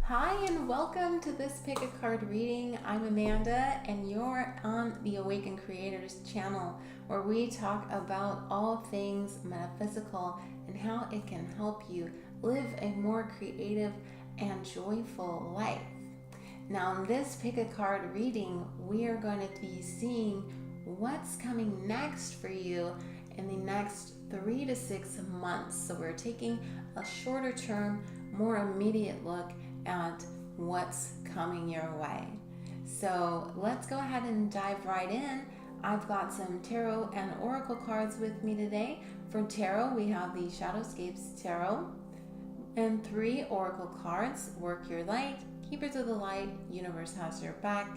Hi and welcome to this pick a card reading. I'm Amanda and you're on the Awakened Creators channel where we talk about all things metaphysical and how it can help you live a more creative and joyful life. Now in this pick a card reading, we are going to be seeing what's coming next for you in the next 3 to 6 months. So we're taking a shorter term, more immediate look at what's coming your way. So let's go ahead and dive right in. I've got some tarot and oracle cards with me today. For tarot, we have the Shadowscapes Tarot and 3 oracle cards. Work your light, keepers of the light, universe has your back.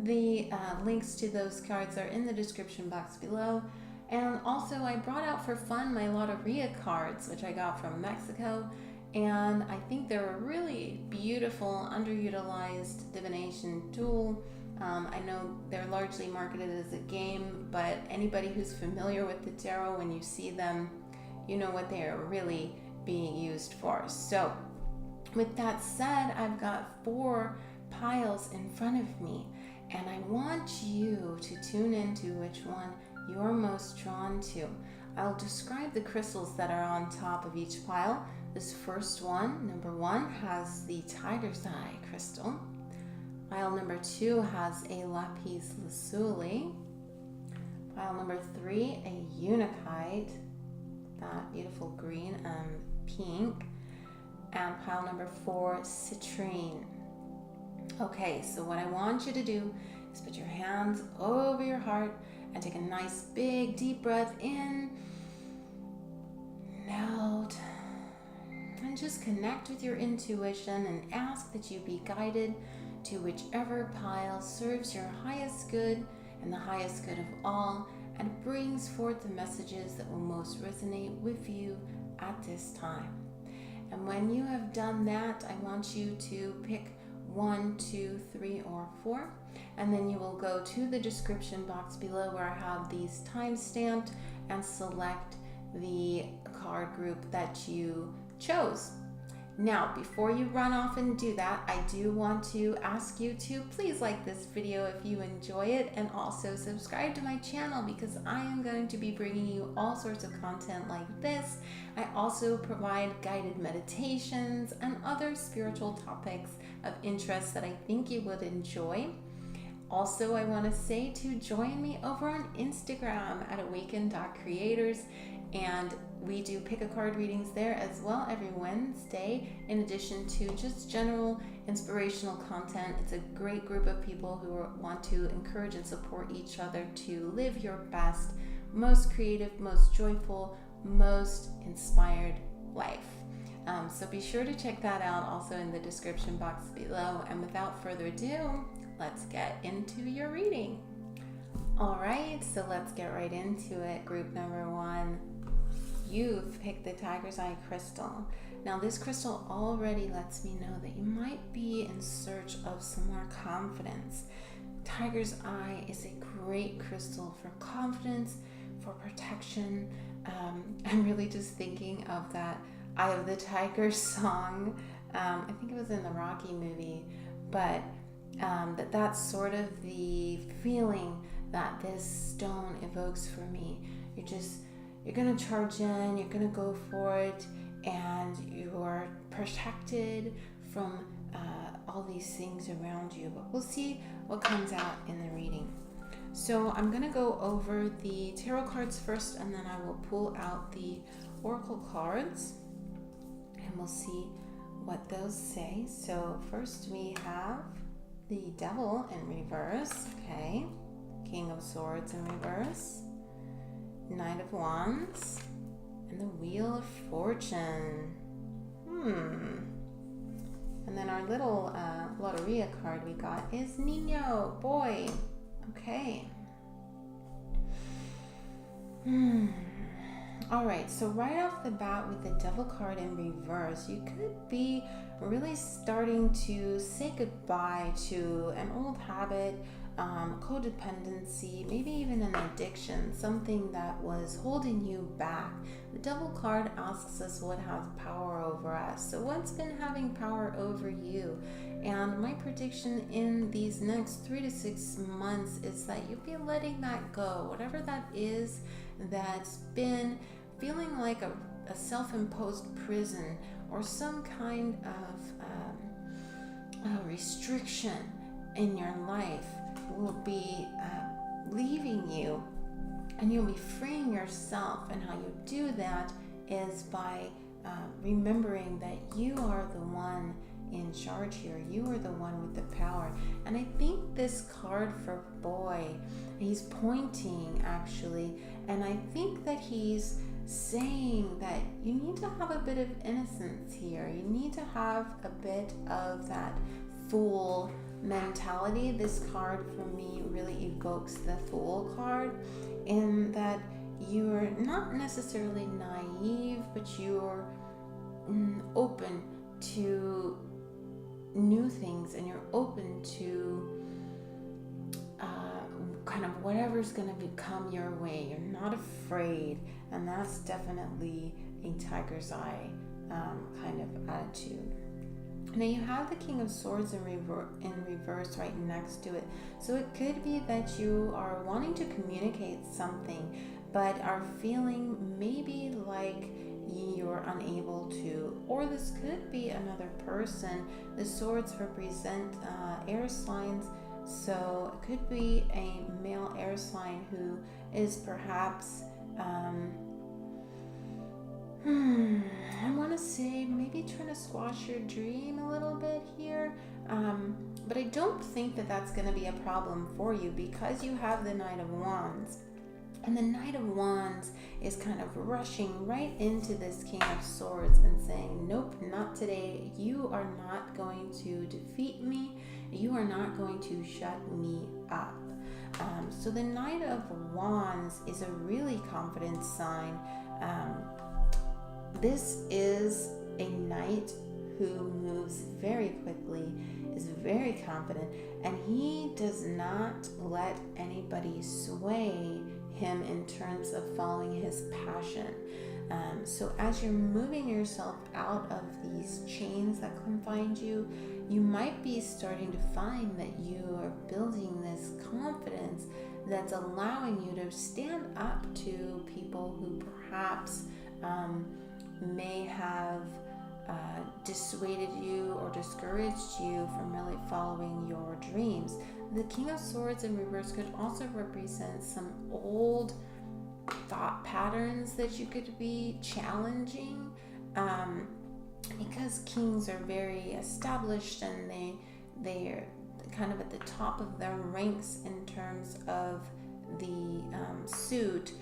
The links to those cards are in the description box below. And also I brought out for fun my Loteria cards, which I got from Mexico. And I think they're a really beautiful, underutilized divination tool. I know they're largely marketed as a game, but anybody who's familiar with the tarot, when you see them, you know what they are really being used for. So with that said, I've got 4 piles in front of me, and I want you to tune into which one you're most drawn to. I'll describe the crystals that are on top of each pile. This first one, number 1, has the tiger's eye crystal. Pile number 2 has a lapis lazuli. Pile number 3, a unakite, that beautiful green and pink. And pile number 4, citrine. Okay, so what I want you to do is put your hands over your heart and take a nice big deep breath in, out, and just connect with your intuition and ask that you be guided to whichever pile serves your highest good and the highest good of all, and brings forth the messages that will most resonate with you at this time. And when you have done that, I want you to pick 1, 2, 3, or 4, and then you will go to the description box below where I have these time stamped and select the card group that you chose. Now, before you run off and do that, I do want to ask you to please like this video if you enjoy it, and also subscribe to my channel because I am going to be bringing you all sorts of content like this. I also provide guided meditations and other spiritual topics of interest that I think you would enjoy. Also, I want to say to join me over on Instagram at awaken.creators, and we do pick a card readings there as well every Wednesday, in addition to just general inspirational content. It's a great group of people who want to encourage and support each other to live your best, most creative, most joyful, most inspired life. So be sure to check that out also in the description box below. And without further ado, let's get into your reading. All right, so let's get right into it. Group number 1. You've picked the tiger's eye crystal. Now this crystal already lets me know that you might be in search of some more confidence. Tiger's eye is a great crystal for confidence, for protection. I'm really just thinking of that Eye of the Tiger song. I think it was in the Rocky movie, but that's sort of the feeling that this stone evokes for me. You're going to charge in, you're going to go for it, and you're protected from all these things around you. But we'll see what comes out in the reading. So I'm going to go over the tarot cards first, and then I will pull out the oracle cards, and we'll see what those say. So first we have the Devil in reverse, okay, King of Swords in reverse, Knight of Wands, and the Wheel of Fortune. And then our little Loteria card we got is Niño, boy. Okay. All right, so right off the bat with the Devil card in reverse, you could be really starting to say goodbye to an old habit, codependency, maybe even an addiction, something that was holding you back. The Devil card asks us what has power over us. So what's been having power over you? And my prediction in these next 3 to 6 months is that you'll be letting that go. Whatever that is that's been feeling like a self-imposed prison or some kind of restriction in your life will be leaving you, and you'll be freeing yourself. And how you do that is by remembering that you are the one in charge here. You are the one with the power. And I think this card for boy, he's pointing actually, and I think that he's saying that you need to have a bit of innocence here. You need to have a bit of that fool mentality. This card for me really evokes the Fool card, in that you're not necessarily naive, but you're open to new things, and you're open to kind of whatever's going to come your way. You're not afraid, and that's definitely a tiger's eye kind of attitude. Now you have the King of Swords in reverse right next to it. So it could be that you are wanting to communicate something, but are feeling maybe like you're unable to. Or this could be another person. The swords represent air signs. So it could be a male air sign who is perhaps I want to say maybe trying to squash your dream a little bit here, but I don't think that that's going to be a problem for you, because you have the Knight of Wands. And the Knight of Wands is kind of rushing right into this King of Swords and saying, nope, not today. You are not going to defeat me. You are not going to shut me up. So the Knight of Wands is a really confident sign. This is a knight who moves very quickly, is very confident, and he does not let anybody sway him in terms of following his passion. So as you're moving yourself out of these chains that confine you, you might be starting to find that you are building this confidence that's allowing you to stand up to people who perhaps may have dissuaded you or discouraged you from really following your dreams. The King of Swords in reverse could also represent some old thought patterns that you could be challenging, because kings are very established, and they're kind of at the top of their ranks in terms of the suit.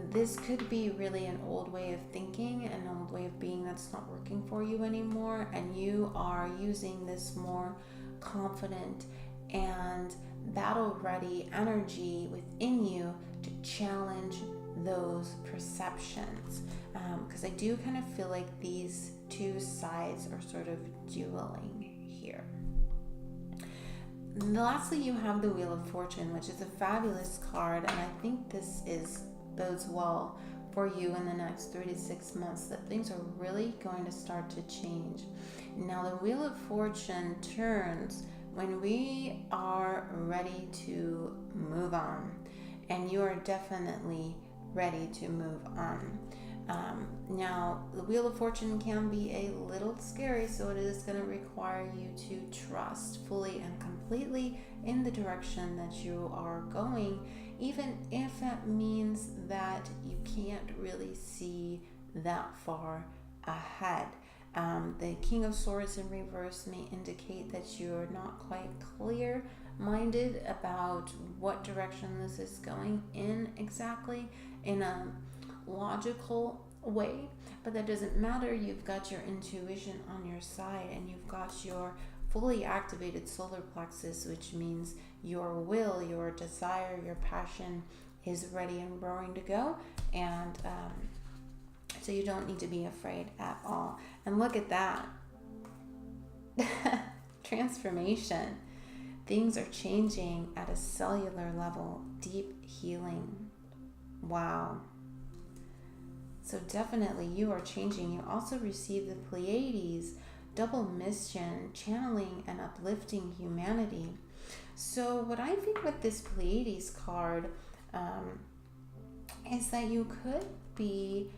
This could be really an old way of thinking, an old way of being that's not working for you anymore, and you are using this more confident and battle-ready energy within you to challenge those perceptions. Because I do kind of feel like these two sides are sort of dueling here. And lastly, you have the Wheel of Fortune, which is a fabulous card, and I think this bodes well for you in the next 3 to 6 months, that things are really going to start to change. Now, the Wheel of Fortune turns when we are ready to move on, and you are definitely ready to move on. Now, the Wheel of Fortune can be a little scary, so it is going to require you to trust fully and completely in the direction that you are going, even if that means that you can't really see that far ahead. The King of Swords in reverse may indicate that you're not quite clear-minded about what direction this is going in exactly, in a logical way, but that doesn't matter. You've got your intuition on your side, and you've got your fully activated solar plexus, which means your will, your desire, your passion is ready and roaring to go, and so you don't need to be afraid at all. And look at that transformation. things are changing at a cellular level, deep healing. Wow. So definitely you are changing. You also receive the Pleiades, double mission, channeling and uplifting humanity. So what I think with this Pleiades card is that you could be,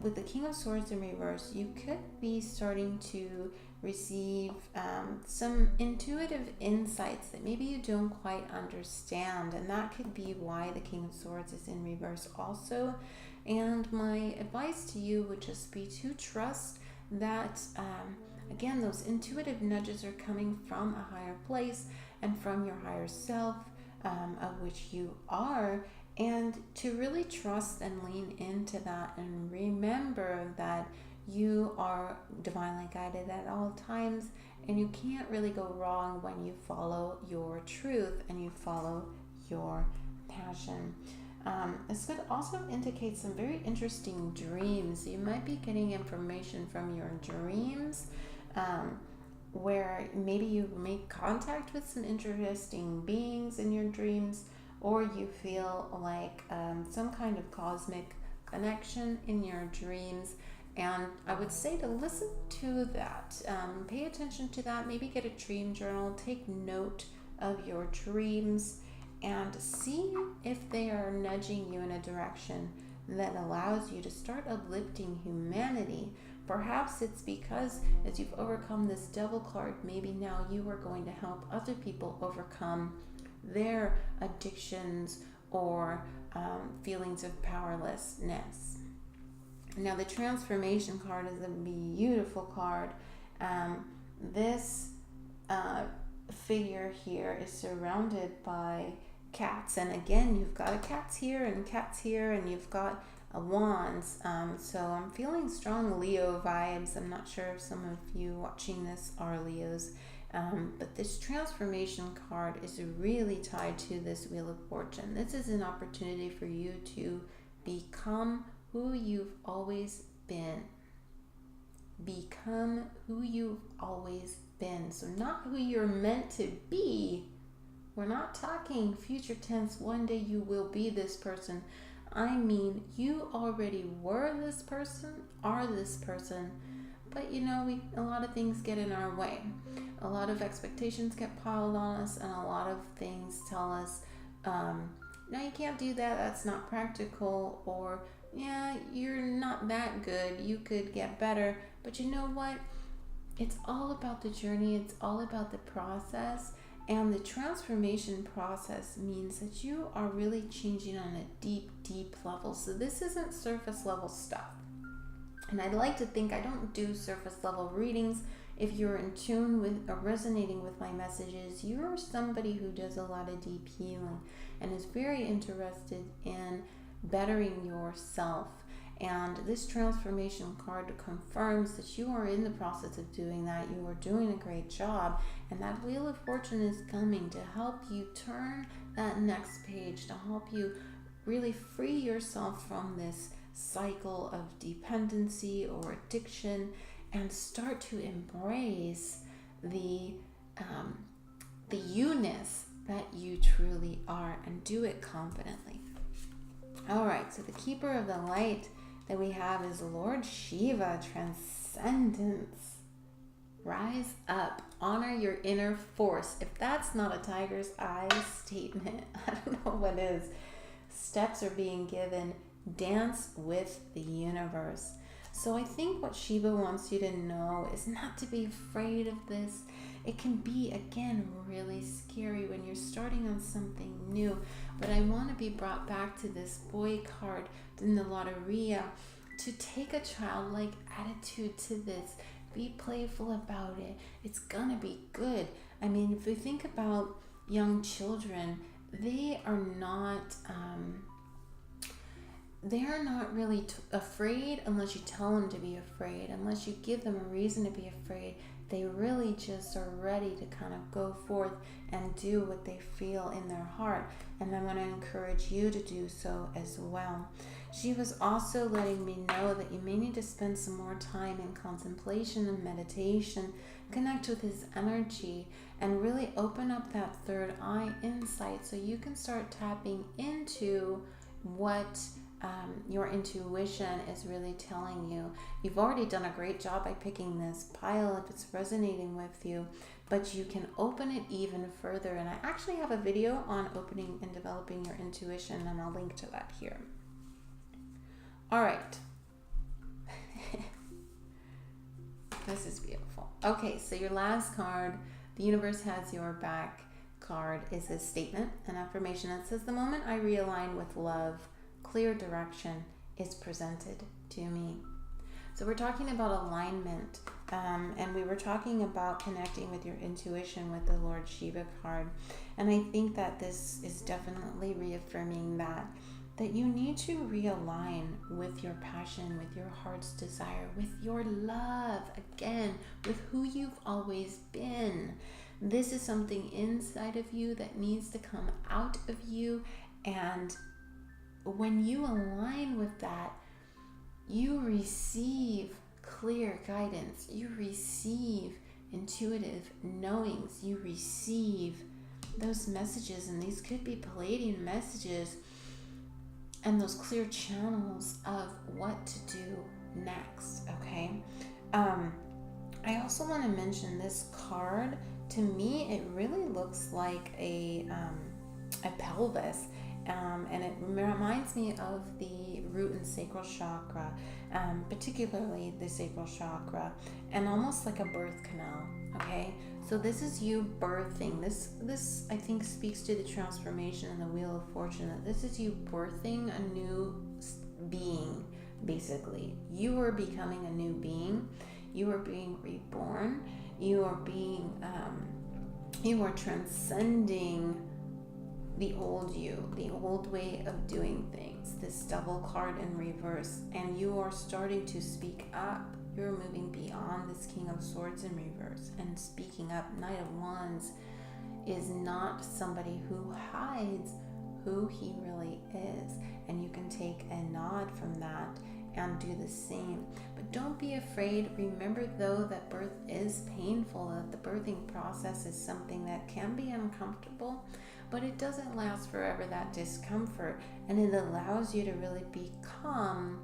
with the King of Swords in reverse, you could be starting to receive some intuitive insights that maybe you don't quite understand. And that could be why the King of Swords is in reverse also. And my advice to you would just be to trust that, again, those intuitive nudges are coming from a higher place and from your higher self, of which you are, and to really trust and lean into that and remember that you are divinely guided at all times, and you can't really go wrong when you follow your truth and you follow your passion. This could also indicate some very interesting dreams. You might be getting information from your dreams, where maybe you make contact with some interesting beings in your dreams, or you feel like some kind of cosmic connection in your dreams. And I would say to listen to that, pay attention to that, maybe get a dream journal, take note of your dreams, and see if they are nudging you in a direction that allows you to start uplifting humanity. Perhaps it's because as you've overcome this devil card, maybe now you are going to help other people overcome their addictions or feelings of powerlessness. Now the transformation card is a beautiful card. This figure here is surrounded by cats, and again you've got a cats here and you've got a wands, so I'm feeling strong Leo vibes. I'm not sure if some of you watching this are Leos, but this transformation card is really tied to this Wheel of Fortune. This is an opportunity for you to become who you've always been. Become who you've always been. So not who you're meant to be. We're not talking future tense, one day you will be this person. I mean, you already were this person, are this person, but you know, a lot of things get in our way. A lot of expectations get piled on us, and a lot of things tell us, no, you can't do that, that's not practical, or yeah, you're not that good, you could get better. But you know what? It's all about the journey, it's all about the process. And the transformation process means that you are really changing on a deep, deep level. So this isn't surface level stuff. And I'd like to think I don't do surface level readings. If you're in tune with or resonating with my messages, you're somebody who does a lot of deep healing and is very interested in bettering yourself. And this transformation card confirms that you are in the process of doing that. You are doing a great job. And that Wheel of Fortune is coming to help you turn that next page, to help you really free yourself from this cycle of dependency or addiction and start to embrace the you-ness that you truly are, and do it confidently. All right, so the Keeper of the Light that we have is Lord Shiva, Transcendence. Rise up, honor your inner force. If that's not a tiger's eye statement, I don't know what is. Steps are being given. Dance with the universe. So I think what Shiva wants you to know is not to be afraid of this. It can be, again, really scary when you're starting on something new. But I want to be brought back to this boy card in the Lotteria, to take a childlike attitude to this. Be playful about it. It's gonna be good. I mean, if we think about young children, they are not really afraid unless you tell them to be afraid, unless you give them a reason to be afraid. they really just are ready to kind of go forth and do what they feel in their heart. And I want to encourage you to do so as well. She was also letting me know that you may need to spend some more time in contemplation and meditation, connect with his energy, and really open up that third eye insight so you can start tapping into what your intuition is really telling you. You've already done a great job by picking this pile if it's resonating with you, but you can open it even further. And I actually have a video on opening and developing your intuition, and I'll link to that here. All right. This is beautiful. Okay, so your last card, the universe has your back card, is a statement, an affirmation that says, the moment I realign with love, clear direction is presented to me. So we're talking about alignment, and we were talking about connecting with your intuition with the Lord Shiva card. And I think that this is definitely reaffirming that you need to realign with your passion, with your heart's desire, with your love, again, with who you've always been. This is something inside of you that needs to come out of you, and when you align with that, you receive clear guidance, you receive intuitive knowings, you receive those messages, and these could be Palladian messages, and those clear channels of what to do next. Okay. I also want to mention this card. To me, it really looks like a pelvis, and it reminds me of the root and sacral chakra, particularly the sacral chakra, and almost like a birth canal. Okay, so this is you birthing. This I think speaks to the transformation and the wheel of fortune. That this is you birthing a new being. Basically, you are becoming a new being. You are being reborn. You are being. You are transcending the old you, the old way of doing things. This double card in reverse, and you are starting to speak up. You're moving beyond this King of Swords in reverse and speaking up. Knight of Wands is not somebody who hides who he really is, and you can take a nod from that and do the same. But don't be afraid. Remember, though, that birth is painful, that the birthing process is something that can be uncomfortable, but it doesn't last forever, that discomfort, and it allows you to really become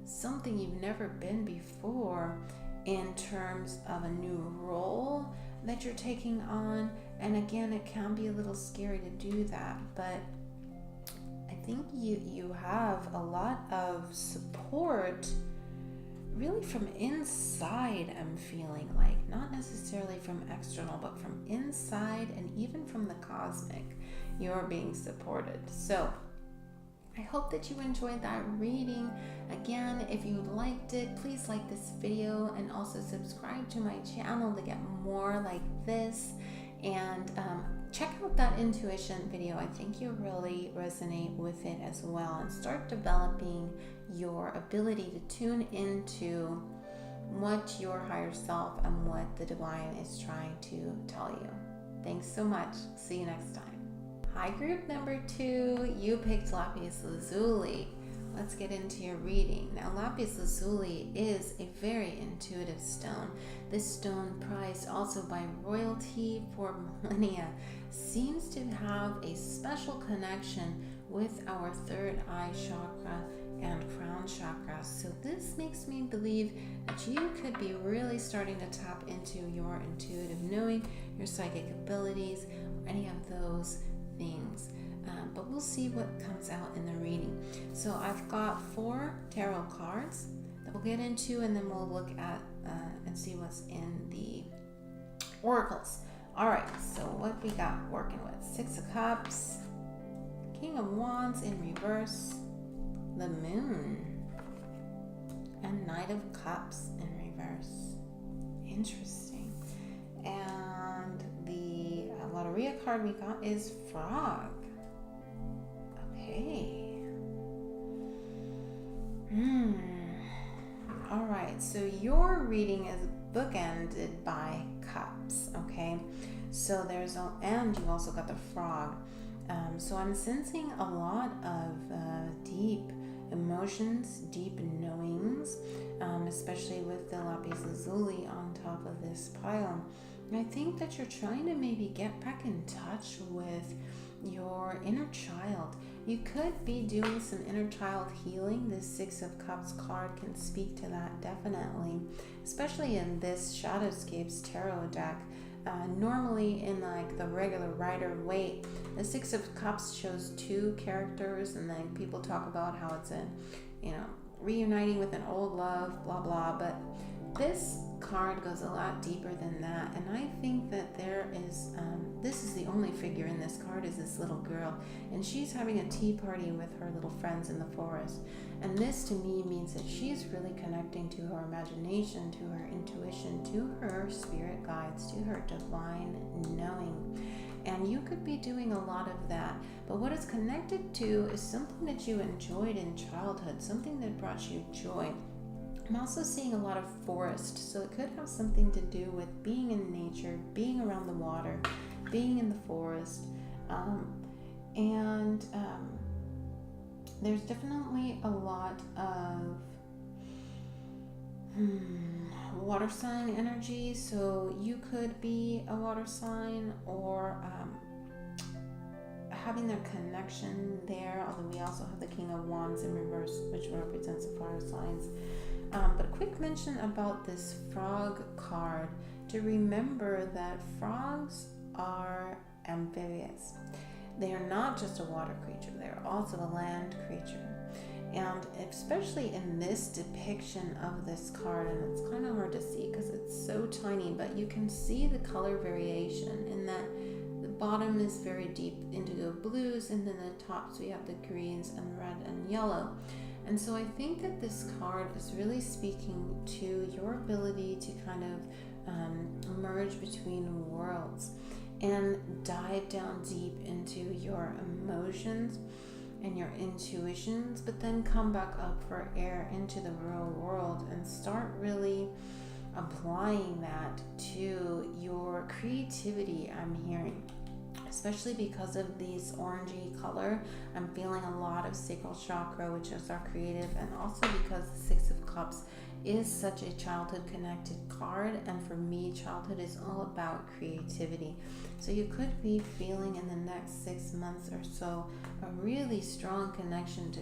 something you've never been before in terms of a new role that you're taking on. And again, it can be a little scary to do that, but I think you have a lot of support really from inside. I'm feeling like, not necessarily from external, but from inside, and even from the cosmic, you're being supported. So I hope that you enjoyed that reading. Again, if you liked it, please like this video and also subscribe to my channel to get more like this. And check out that intuition video. I think you'll really resonate with it as well, and start developing your ability to tune into what your higher self and what the divine is trying to tell you. Thanks so much. See you next time. Hi, group number 2. You picked lapis lazuli. Let's get into your reading. Now, lapis lazuli is a very intuitive stone. This stone, prized also by royalty for millennia, seems to have a special connection with our third eye chakra and crown chakra. So this makes me believe that you could be really starting to tap into your intuitive knowing, your psychic abilities, or any of those things. But we'll see what comes out in the reading. So I've got 4 tarot cards that we'll get into, and then we'll look at and see what's in the oracles. All right, so what we got working with? 6 of Cups, King of Wands in reverse, the Moon, and Knight of Cups in reverse. Interesting. And the Lotteria card we got is Frog. Okay. All right, so your reading is bookended by cups, okay? So and you also got the frog. So I'm sensing a lot of deep emotions, deep knowings, especially with the lapis lazuli on top of this pile. And I think that you're trying to maybe get back in touch with your inner child. You could be doing some inner child healing. This Six of Cups card can speak to that definitely, especially in this Shadowscapes tarot deck. Normally in like the regular Rider-Waite, the Six of Cups shows two characters, and then people talk about how it's reuniting with an old love, blah blah, but this card goes a lot deeper than that. And I think that there is this is the only figure in this card is this little girl, and she's having a tea party with her little friends in the forest. And this to me means that she's really connecting to her imagination, to her intuition, to her spirit guides, to her divine knowing. And you could be doing a lot of that, but what it's connected to is something that you enjoyed in childhood, something that brought you joy. I'm also seeing a lot of forest, so it could have something to do with being in nature, being around the water, being in the forest, and there's definitely a lot of water sign energy, so you could be a water sign or having their connection there, although we also have the King of Wands in reverse, which represents the fire signs. But a quick mention about this frog card, to remember that frogs are amphibious. They are not just a water creature, they're also a land creature. And especially in this depiction of this card, and it's kind of hard to see because it's so tiny, but you can see the color variation in that the bottom is very deep indigo blues, and then the tops we have the greens and red and yellow. And so I think that this card is really speaking to your ability to kind of merge between worlds and dive down deep into your emotions and your intuitions, but then come back up for air into the real world and start really applying that to your creativity. I'm hearing, especially because of these orangey color, I'm feeling a lot of sacral chakra, which is our creative, and also because the Six of Cups is such a childhood connected card, and for me childhood is all about creativity. So you could be feeling in the next 6 months or so a really strong connection to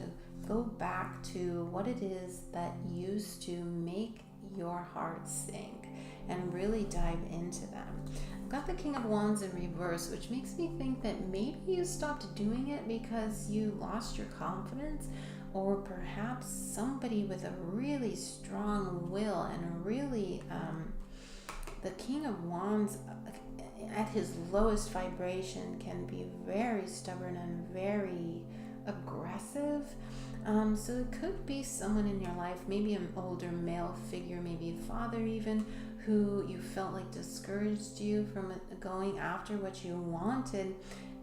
go back to what it is that used to make your heart sing and really dive into them. I've got the King of Wands in reverse, which makes me think that maybe you stopped doing it because you lost your confidence, or perhaps somebody with a really strong will and a really the King of Wands at his lowest vibration can be very stubborn and very aggressive. So it could be someone in your life, maybe an older male figure, maybe a father even, who you felt like discouraged you from going after what you wanted,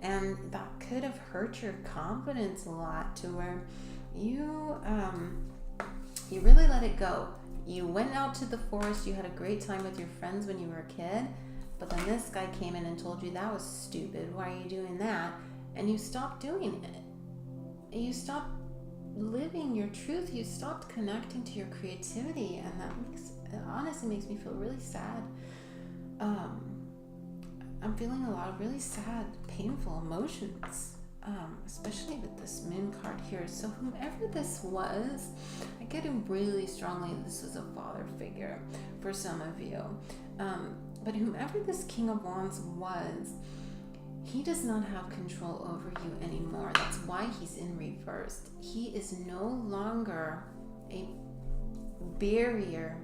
and that could have hurt your confidence a lot, to where you really let it go. You went out to the forest, you had a great time with your friends when you were a kid, but then this guy came in and told you that was stupid, why are you doing that? And you stopped doing it. You stopped living your truth, you stopped connecting to your creativity, and that honestly makes me feel really sad. I'm feeling a lot of really sad, painful emotions, especially with this moon card here. So whomever this was, I get it really strongly this was a father figure for some of you. But whomever this King of Wands was, he does not have control over you anymore. That's why he's in reverse. He is no longer a barrier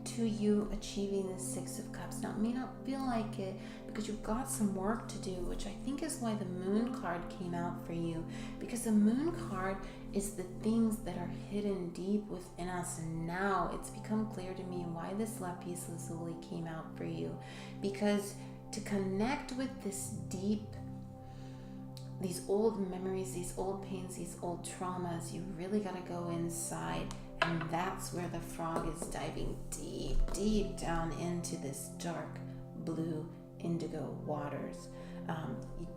to you achieving the Six of Cups. Now, it may not feel like it because you've got some work to do, which I think is why the Moon card came out for you, because the Moon card is the things that are hidden deep within us. And now it's become clear to me why this lapis lazuli came out for you, because to connect with this deep, these old memories, these old pains, these old traumas, you really got to go inside And that's where the frog is diving deep, deep down into this dark blue indigo waters.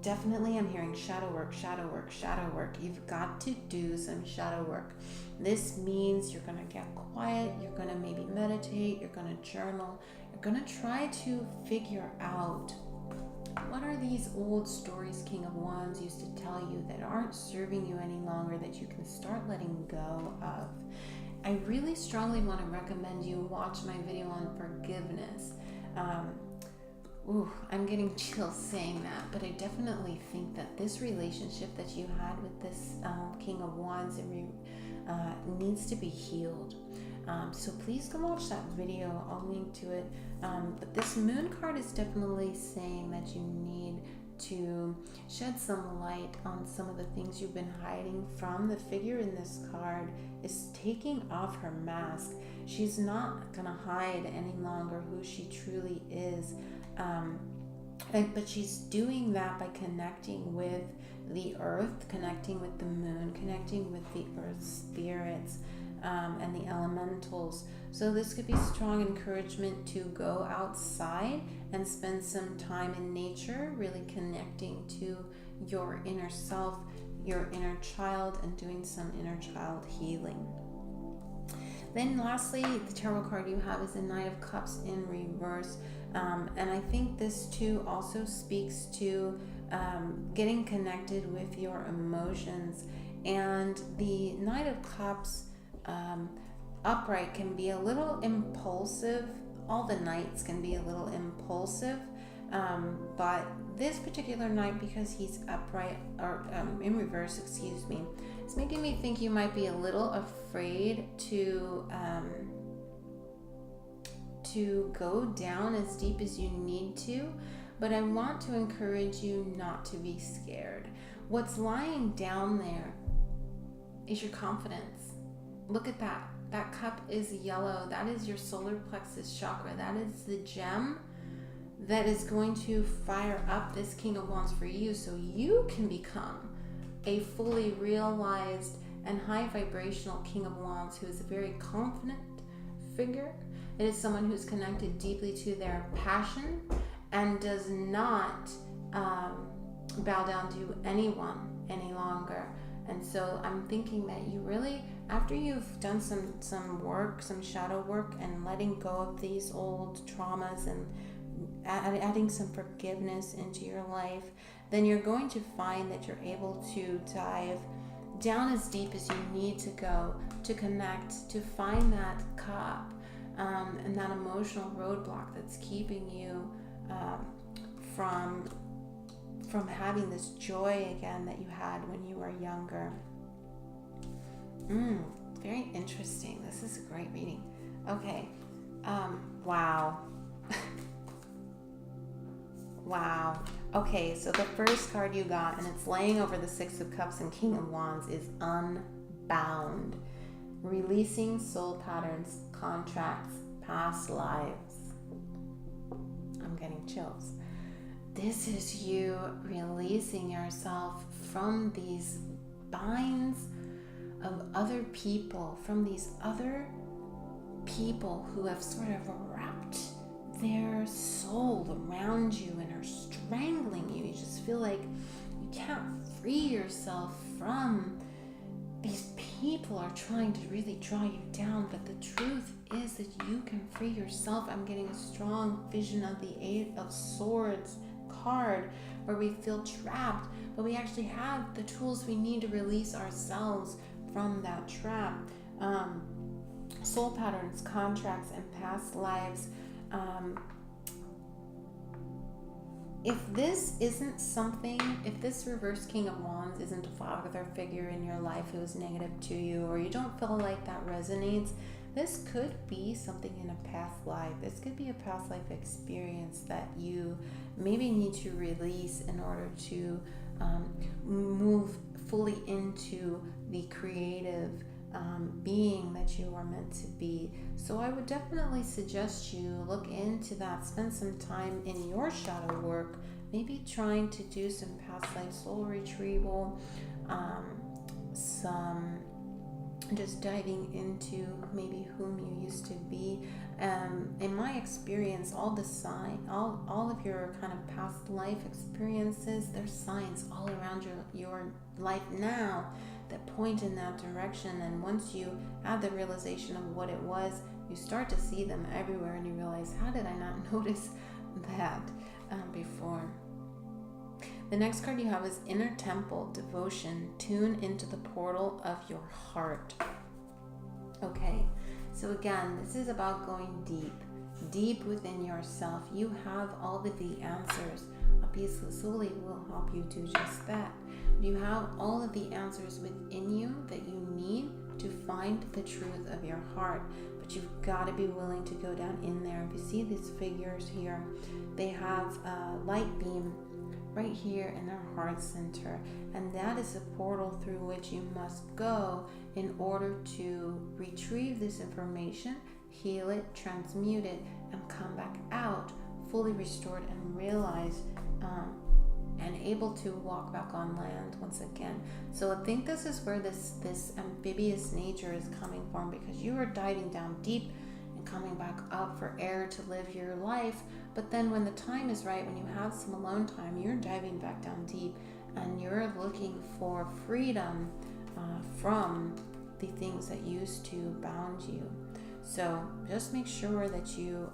Definitely I'm hearing shadow work, shadow work, shadow work. You've got to do some shadow work. This means you're going to get quiet, you're going to maybe meditate, you're going to journal, you're going to try to figure out what are these old stories King of Wands used to tell you that aren't serving you any longer, that you can start letting go of. I really strongly want to recommend you watch my video on forgiveness. I'm getting chills saying that, but I definitely think that this relationship that you had with this King of Wands needs to be healed. So please go watch that video. I'll link to it. But this moon card is definitely saying that you need to shed some light on some of the things you've been hiding from. The figure in this card is taking off her mask. She's not gonna hide any longer who she truly is. But she's doing that by connecting with the earth, connecting with the moon, connecting with the earth spirits, and the elementals. So this could be strong encouragement to go outside and spend some time in nature, really connecting to your inner self, your inner child, and doing some inner child healing. Then lastly, the tarot card you have is the Knight of Cups in reverse. And I think this too also speaks to getting connected with your emotions. And the Knight of Cups upright can be a little impulsive. All the knights can be a little impulsive. But this particular knight, because he's upright, or in reverse, excuse me, it's making me think you might be a little afraid to go down as deep as you need to. But I want to encourage you not to be scared. What's lying down there is your confidence. Look at that. That cup is yellow. That is your solar plexus chakra. That is the gem that is going to fire up this King of Wands for you, so you can become a fully realized and high vibrational King of Wands who is a very confident figure. It is someone who's connected deeply to their passion and does not bow down to anyone any longer. And so I'm thinking that you really, after you've done some work, some shadow work, and letting go of these old traumas and adding some forgiveness into your life, then you're going to find that you're able to dive down as deep as you need to go to connect, to find that cup and that emotional roadblock that's keeping you from having this joy again that you had when you were younger. Very interesting. This is a great reading. Okay. Wow. Wow. Okay, so the first card you got, and it's laying over the Six of Cups and King of Wands, is Unbound. Releasing soul patterns, contracts, past lives. I'm getting chills. This is you releasing yourself from these binds of other people, from these other people who have sort of wrapped their soul around you and are strangling you. You just feel like you can't free yourself from these people are trying to really draw you down, but the truth is that you can free yourself. I'm getting a strong vision of the Eight of Swords card where we feel trapped, but we actually have the tools we need to release ourselves from that trap. Soul patterns, contracts, and past lives. If this isn't something, if this reverse King of Wands isn't a father figure in your life who is negative to you, or you don't feel like that resonates, this could be something in a past life. This could be a past life experience that you maybe need to release in order to move fully into the creative being that you are meant to be. So I would definitely suggest you look into that, spend some time in your shadow work, maybe trying to do some past life soul retrieval, some just diving into maybe whom you used to be. In my experience, all of your kind of past life experiences, there's signs all around your life now that point in that direction. And once you have the realization of what it was, you start to see them everywhere, and you realize, how did I not notice that before? The next card you have is Inner Temple, Devotion, Tune into the portal of your heart. Okay, so again, this is about going deep within yourself. You have all of the answers. A piece of Suli will help you do just that. You have all of the answers within you that you need to find the truth of your heart. But you've got to be willing to go down in there. If you see these figures here, they have a light beam right here in their heart center, and that is a portal through which you must go in order to retrieve this information, heal it, transmute it, and come back out fully restored and realized, and able to walk back on land once again. So I think this is where this amphibious nature is coming from, because you are diving down deep and coming back up for air to live your life. But then when the time is right, when you have some alone time, you're diving back down deep and you're looking for freedom from the things that used to bound you. So just make sure that you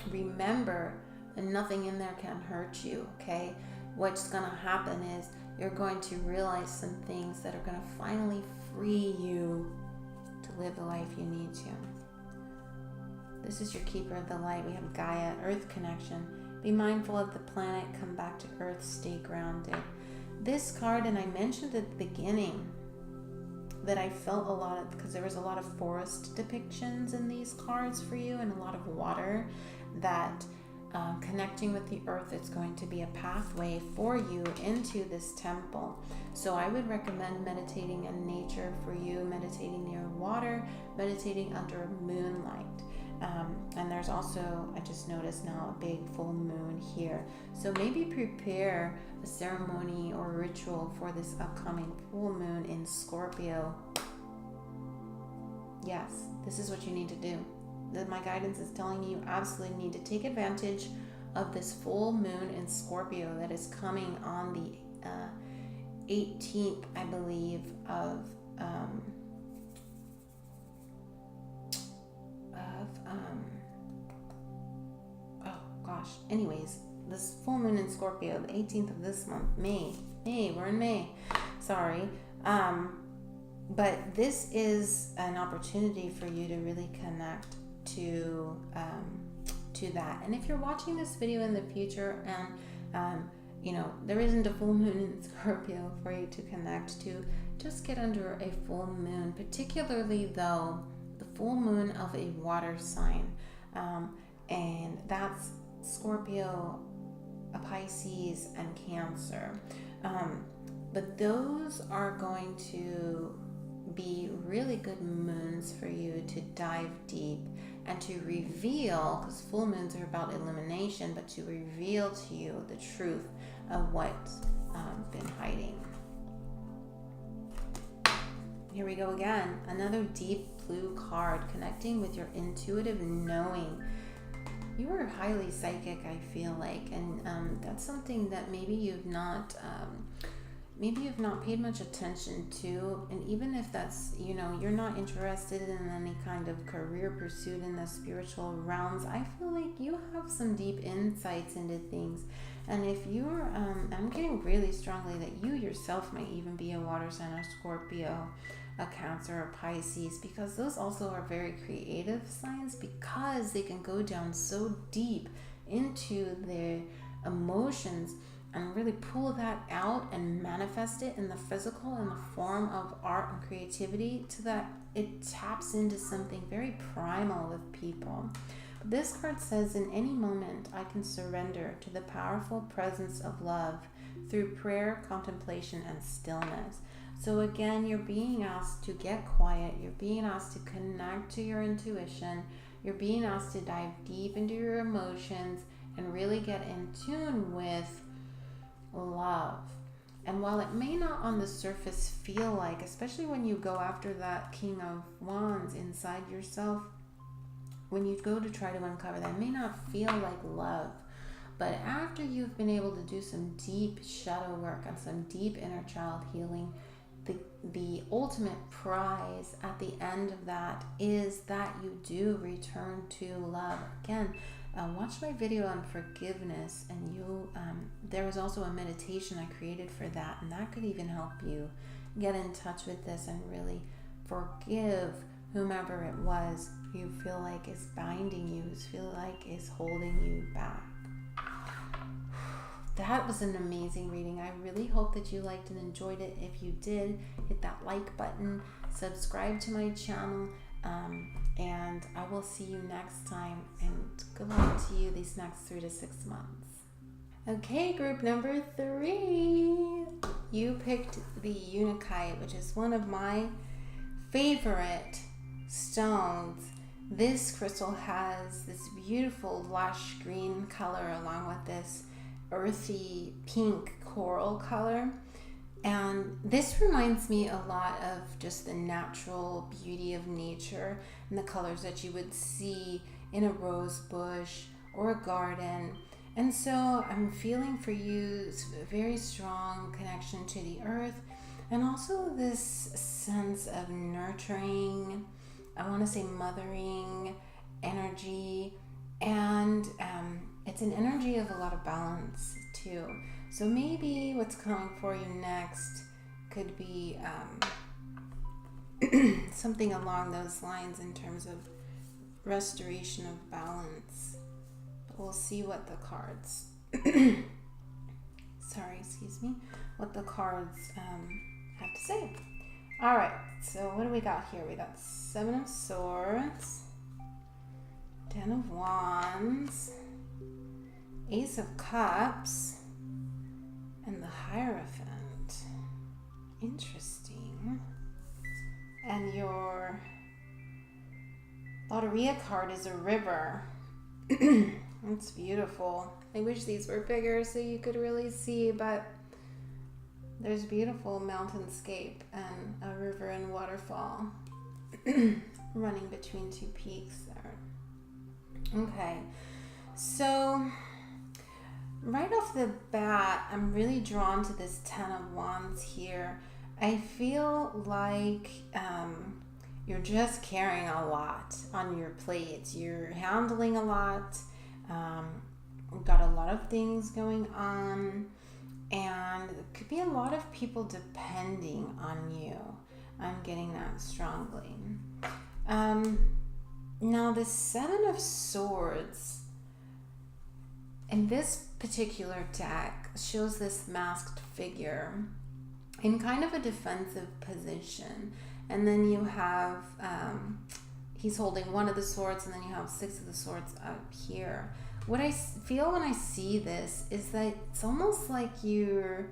remember that nothing in there can hurt you, okay? What's going to happen is you're going to realize some things that are going to finally free you to live the life you need to. This is your keeper of the light. We have Gaia, Earth connection. Be mindful of the planet, come back to Earth, stay grounded. This card, and I mentioned at the beginning that I felt a lot of, because there was a lot of forest depictions in these cards for you, and a lot of water, that connecting with the earth, it's going to be a pathway for you into this temple. So I would recommend meditating in nature for you, meditating near water, meditating under moonlight. And there's also, I just noticed now, a big full moon here. So maybe prepare a ceremony or ritual for this upcoming full moon in Scorpio. Yes, this is what you need to do. My guidance is telling you absolutely need to take advantage of this full moon in Scorpio that is coming on the 18th, I believe, of anyways, this full moon in Scorpio, the 18th of this month, May, we're in May, sorry. But this is an opportunity for you to really connect to that. And if you're watching this video in the future and there isn't a full moon in Scorpio for you to connect to, just get under a full moon, particularly though the full moon of a water sign, and that's Scorpio, a Pisces, and Cancer. But those are going to be really good moons for you to dive deep and to reveal, because full moons are about illumination, but to reveal to you the truth of what's been hiding. Here we go again, another deep blue card, connecting with your intuitive knowing. You are highly psychic, I feel like, and that's something that maybe you've not paid much attention to. And even if that's, you're not interested in any kind of career pursuit in the spiritual realms, I feel like you have some deep insights into things. And if you're, I'm getting really strongly that you yourself might even be a water sign, a Scorpio, a Cancer, or Pisces, because those also are very creative signs, because they can go down so deep into their emotions and really pull that out and manifest it in the physical, in the form of art and creativity, so that it taps into something very primal with people. But this card says, in any moment I can surrender to the powerful presence of love through prayer, contemplation, and stillness. So again, you're being asked to get quiet, you're being asked to connect to your intuition, you're being asked to dive deep into your emotions and really get in tune with love. And while it may not on the surface feel like, especially when you go after that King of Wands inside yourself, when you go to try to uncover that, it may not feel like love. But after you've been able to do some deep shadow work and some deep inner child healing, the ultimate prize at the end of that is that you do return to love. Again, watch my video on forgiveness, and there was also a meditation I created for that, and that could even help you get in touch with this and really forgive whomever it was you feel like is binding you, feel like is holding you back. That was an amazing reading. I really hope that you liked and enjoyed it. If you did, hit that like button, subscribe to my channel, and I will see you next time. And good luck to you these next 3 to 6 months. Okay, group number 3. You picked the Untitled, which is one of my favorite stones. This crystal has this beautiful lush green color along with this earthy pink coral color, and this reminds me a lot of just the natural beauty of nature and the colors that you would see in a rose bush or a garden. And so I'm feeling for you a very strong connection to the earth, and also this sense of nurturing, I want to say mothering energy, and it's an energy of a lot of balance too. So maybe what's coming for you next could be something along those lines in terms of restoration of balance. But we'll see what the cards what the cards have to say. All right, so what do we got here? We got 7 of Swords, 10 of Wands, Ace of Cups, and the Hierophant. Interesting. And your Lotteria card is a river. It's beautiful. I wish these were bigger so you could really see, but there's beautiful mountainscape and a river and waterfall running between 2 peaks there. Okay, so right off the bat, I'm really drawn to this 10 of Wands here. I feel like you're just carrying a lot on your plate. You're handling a lot. You've got a lot of things going on, and there could be a lot of people depending on you. I'm getting that strongly. Now, the 7 of Swords in this particular deck shows this masked figure in kind of a defensive position. And then you have, he's holding 1 of the swords, and then you have 6 of the swords up here. What I feel when I see this is that it's almost like you're,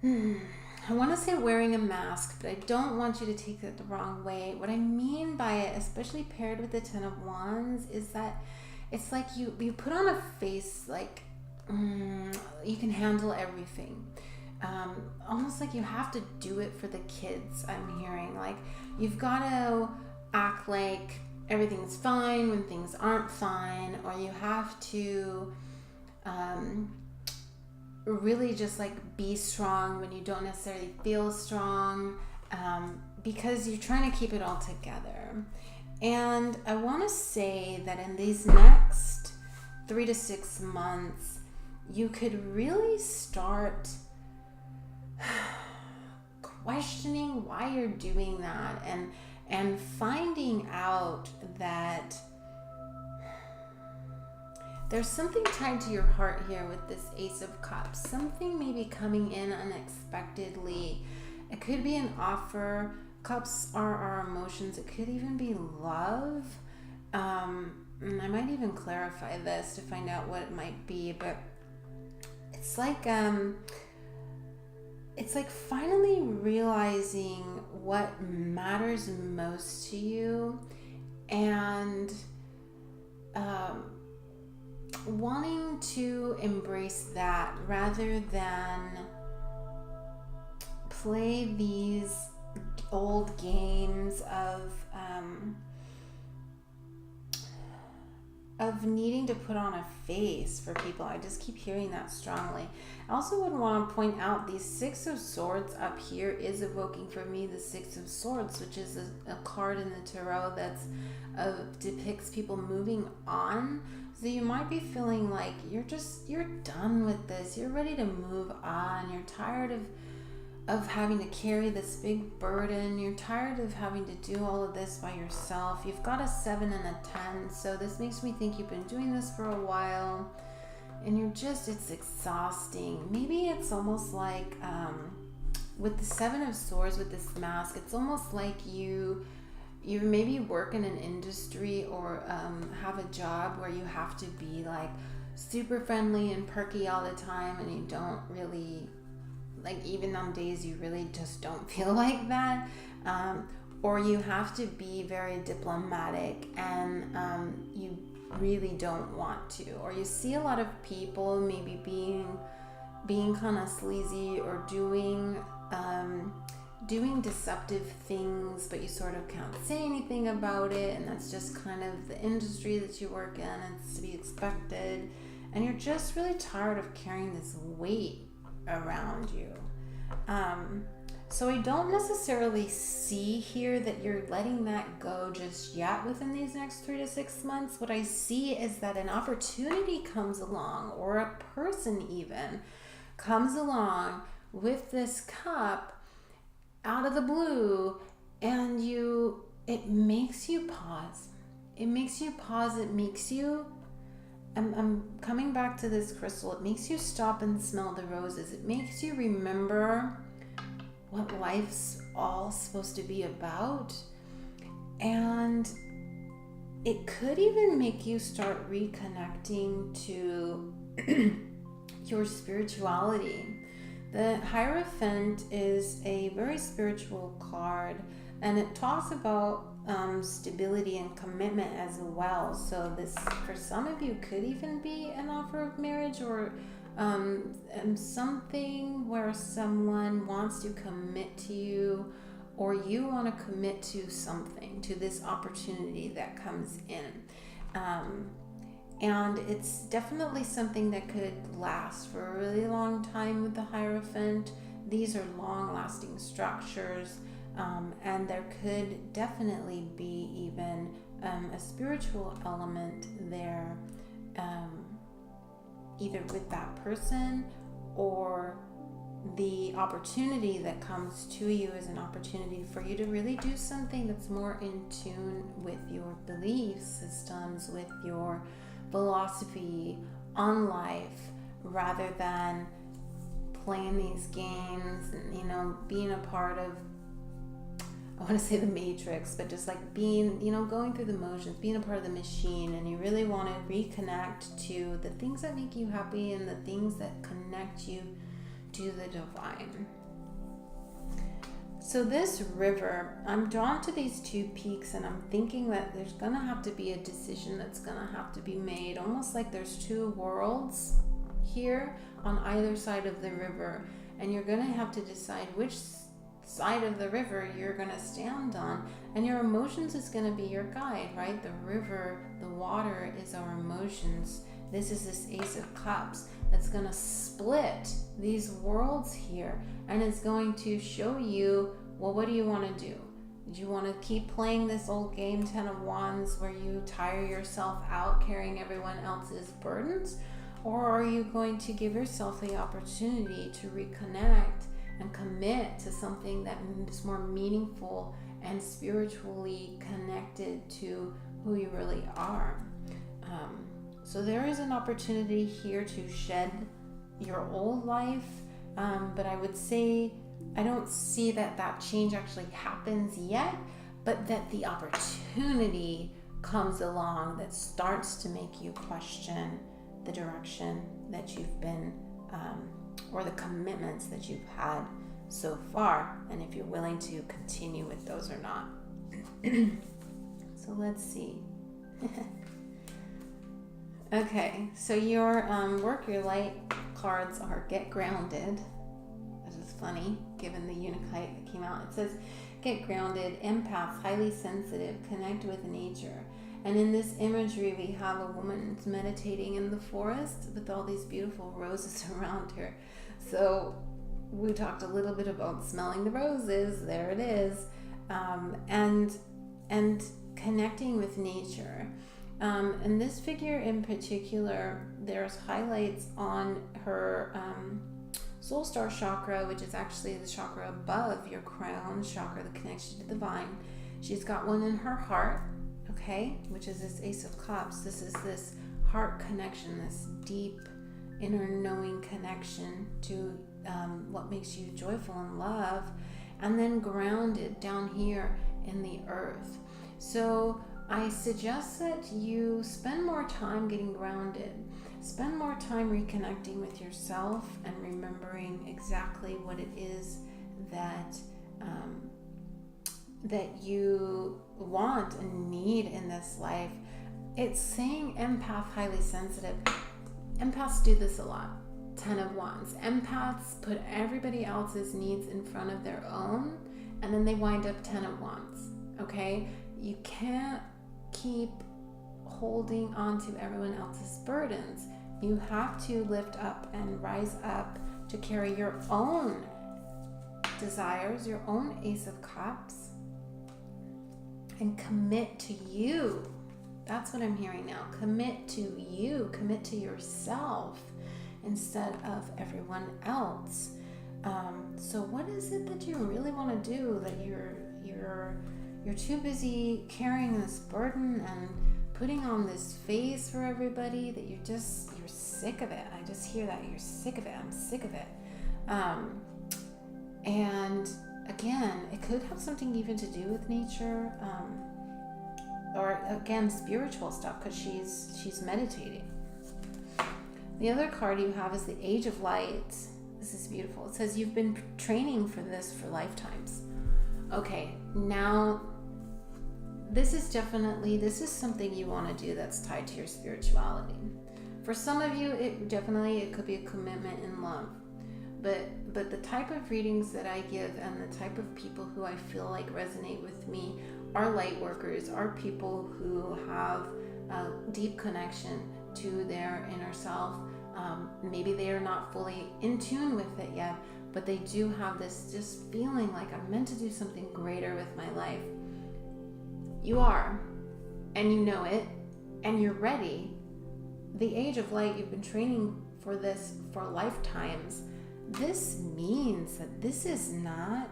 I want to say wearing a mask, but I don't want you to take it the wrong way. What I mean by it, especially paired with the 10 of Wands, is that it's like you put on a face like you can handle everything. Almost like you have to do it for the kids, I'm hearing. Like you've got to act like everything's fine when things aren't fine, or you have to really just like be strong when you don't necessarily feel strong, because you're trying to keep it all together. And I want to say that in these next 3 to 6 months, you could really start questioning why you're doing that, and finding out that there's something tied to your heart here with this Ace of Cups. Something may be coming in unexpectedly. It could be an offer. Cups are our emotions. It could even be love. And I might even clarify this to find out what it might be, but it's like finally realizing what matters most to you, and wanting to embrace that rather than play these old games of needing to put on a face for people. I just keep hearing that strongly. I also would want to point out the Six of Swords up here is evoking for me the Six of Swords, which is a card in the tarot that's depicts people moving on. So you might be feeling like you're done with this. You're ready to move on. You're tired of having to carry this big burden. You're tired of having to do all of this by yourself. You've got a 7 and a 10, so this makes me think you've been doing this for a while, and it's exhausting. Maybe it's almost like with the 7 of Swords, with this mask, it's almost like you maybe work in an industry or have a job where you have to be like super friendly and perky all the time, and you don't really, like, even on days you really just don't feel like that, or you have to be very diplomatic and you really don't want to, or you see a lot of people maybe being kind of sleazy or doing deceptive things, but you sort of can't say anything about it, and that's just kind of the industry that you work in. It's to be expected, and you're just really tired of carrying this weight around you. So I don't necessarily see here that you're letting that go just yet within these next 3 to 6 months. What I see is that an opportunity comes along, or a person even comes along with this cup out of the blue, and it makes you pause. It makes you pause. It makes you, I'm coming back to this crystal. It makes you stop and smell the roses. It makes you remember what life's all supposed to be about. And it could even make you start reconnecting to your spirituality. The Hierophant is a very spiritual card, and it talks about stability and commitment as well. So this, for some of you, could even be an offer of marriage, or something where someone wants to commit to you, or you want to commit to something, to this opportunity that comes in. And it's definitely something that could last for a really long time with the Hierophant. These are long-lasting structures, and there could definitely be even a spiritual element there, either with that person, or the opportunity that comes to you is an opportunity for you to really do something that's more in tune with your belief systems, with your philosophy on life, rather than playing these games and, being a part of, I want to say the Matrix, but just like being, going through the motions, being a part of the machine. And you really want to reconnect to the things that make you happy and the things that connect you to the divine. So this river, I'm drawn to these two peaks, and I'm thinking that there's going to have to be a decision that's going to have to be made, almost like there's two worlds here on either side of the river, and you're going to have to decide which side of the river you're going to stand on, and your emotions is going to be your guide, right? The river, the water, is our emotions. This is this Ace of Cups that's going to split these worlds here, and it's going to show you, well, what do you want to do? Do you want to keep playing this old game, 10 of Wands, where you tire yourself out carrying everyone else's burdens? Or are you going to give yourself the opportunity to reconnect and commit to something that is more meaningful and spiritually connected to who you really are? So there is an opportunity here to shed your old life, but I would say I don't see that change actually happens yet, but that the opportunity comes along that starts to make you question the direction that you've been, or the commitments that you've had so far, and if you're willing to continue with those or not. So let's see. Okay, so your work your light cards are get grounded. I just funny given the Untitled that came out. It says, get grounded, empaths, highly sensitive, connect with nature. And in this imagery, we have a woman meditating in the forest with all these beautiful roses around her. So we talked a little bit about smelling the roses. There it is. And connecting with nature. And this figure in particular, there's highlights on her soul star chakra, which is actually the chakra above your crown chakra, the connection to the divine. She's got one in her heart, okay, which is this Ace of Cups. This is this heart connection, this deep inner knowing connection to what makes you joyful and love, and then grounded down here in the earth. So I suggest that you spend more time getting grounded. Spend more time reconnecting with yourself and remembering exactly what it is that that you want and need in this life. It's saying empath, highly sensitive. Empaths do this a lot. 10 of Wands. Empaths put everybody else's needs in front of their own, and then they wind up 10 of Wands. Okay? You can't keep holding on to everyone else's burdens. You have to lift up and rise up to carry your own desires, your own Ace of Cups, and commit to you. That's what I'm hearing now. Commit to you. Commit to yourself instead of everyone else. So what is it that you really want to do, that you're too busy carrying this burden and putting on this face for everybody that you're sick of it? I just hear that you're sick of it. I'm sick of it. And again, it could have something even to do with nature, or again, spiritual stuff, because she's meditating. The other card you have is the Age of Light. This is beautiful. It says you've been training for this for lifetimes. Okay, now this is something you want to do that's tied to your spirituality. For some of you, it could be a commitment in love. But the type of readings that I give and the type of people who I feel like resonate with me are light workers, are people who have a deep connection to their inner self. Maybe they are not fully in tune with it yet, but they do have this just feeling like I'm meant to do something greater with my life. You are, and you know it, and you're ready. The Age of Light, you've been training for this for lifetimes. This means that this is not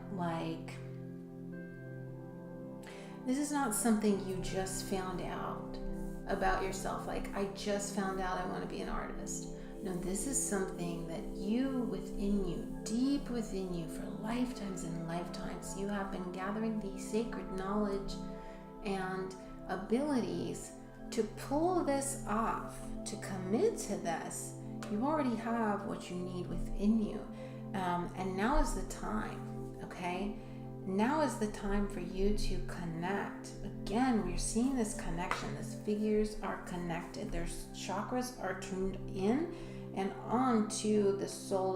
something you just found out about yourself. Like, I just found out I want to be an artist. No, this is something that you, within you, deep within you, for lifetimes and lifetimes, you have been gathering the sacred knowledge and abilities to pull this off, to commit to this. You already have what you need within you. And now is the time, okay? Now is the time for you to connect. Again, we're seeing this connection. These figures are connected. Their chakras are tuned in and on to the soul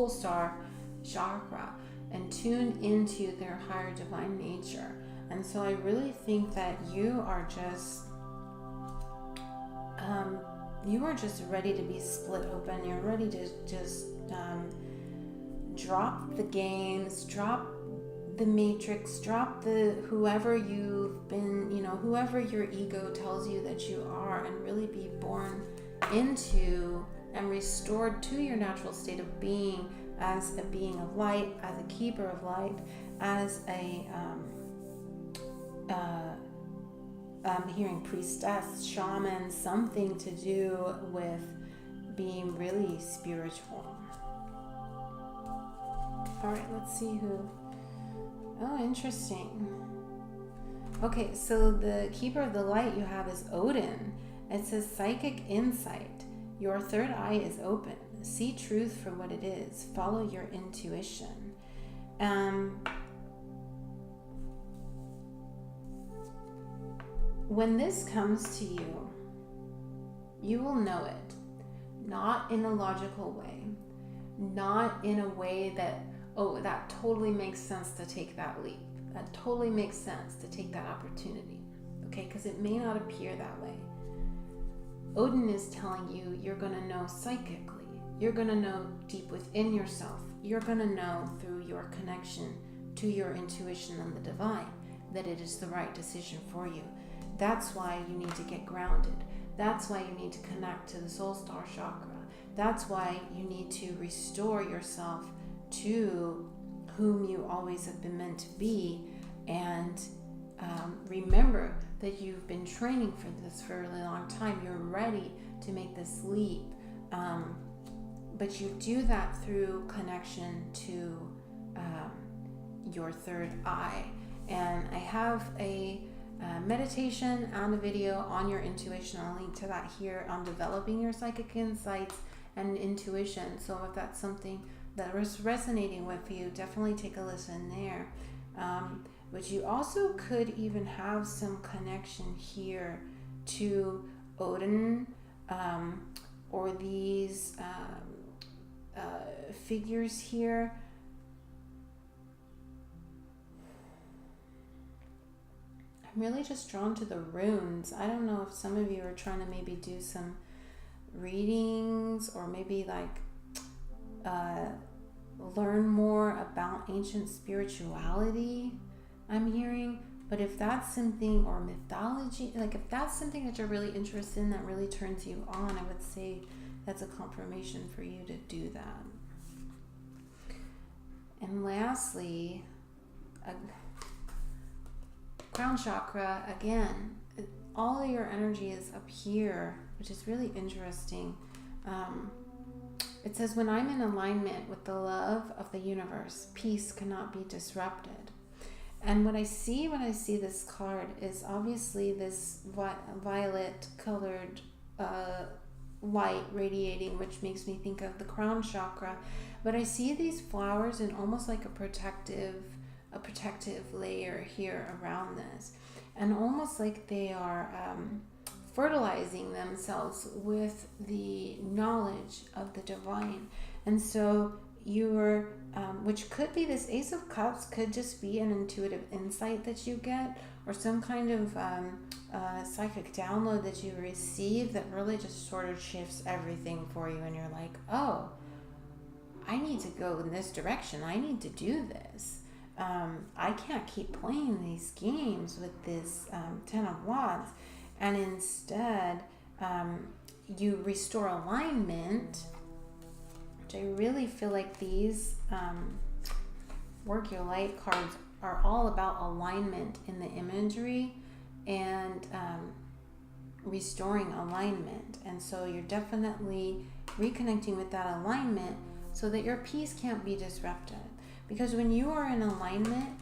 star chakra, and tuned into their higher divine nature. And so I really think that you are just ready to be split open. You're ready to just drop the games, drop the matrix, drop the whoever you've been, whoever your ego tells you that you are, and really be born into and restored to your natural state of being as a being of light, as a keeper of light, as a I'm hearing priestess, shaman, something to do with being really spiritual. All right, let's see who. Oh, interesting. Okay, so the keeper of the light you have is Odin. It says psychic insight. Your third eye is open. See truth for what it is. Follow your intuition. When this comes to you, you will know it. Not in a logical way. not in a way that, oh, that totally makes sense to take that leap. That totally makes sense to take that opportunity. Okay, because it may not appear that way. Odin is telling you you're going to know psychically. You're going to know deep within yourself. You're going to know through your connection to your intuition and the divine that it is the right decision for you. That's why you need to get grounded. That's why you need to connect to the soul star chakra. That's why you need to restore yourself to whom you always have been meant to be, and remember that you've been training for this for a really long time. You're ready to make this leap, but you do that through connection to your third eye. And I have a meditation and a video on your intuition. I'll link to that here, on developing your psychic insights and intuition. So if that's something that is resonating with you, definitely take a listen there. But you also could even have some connection here to Odin, or these figures here. I'm really just drawn to the runes. I don't know if some of you are trying to maybe do some readings, or maybe like learn more about ancient spirituality, I'm hearing. But if that's something, or mythology, like if that's something that you're really interested in, that really turns you on, I would say that's a confirmation for you to do that. And lastly, crown chakra, again, all of your energy is up here, which is really interesting. It says, when I'm in alignment with the love of the universe, peace cannot be disrupted. And what I see when I see this card is obviously this violet colored light radiating, which makes me think of the crown chakra. But I see these flowers in almost like a protective layer here around this, and almost like they are fertilizing themselves with the knowledge of the divine. And so you're which could be this Ace of Cups, could just be an intuitive insight that you get, or some kind of psychic download that you receive that really just sort of shifts everything for you, and you're like, oh, I need to go in this direction. I need to do this. I can't keep playing these games with this 10 of Wands. And instead, you restore alignment, which I really feel like these Work Your Light cards are all about alignment in the imagery, and restoring alignment. And so you're definitely reconnecting with that alignment so that your peace can't be disrupted. Because when you are in alignment,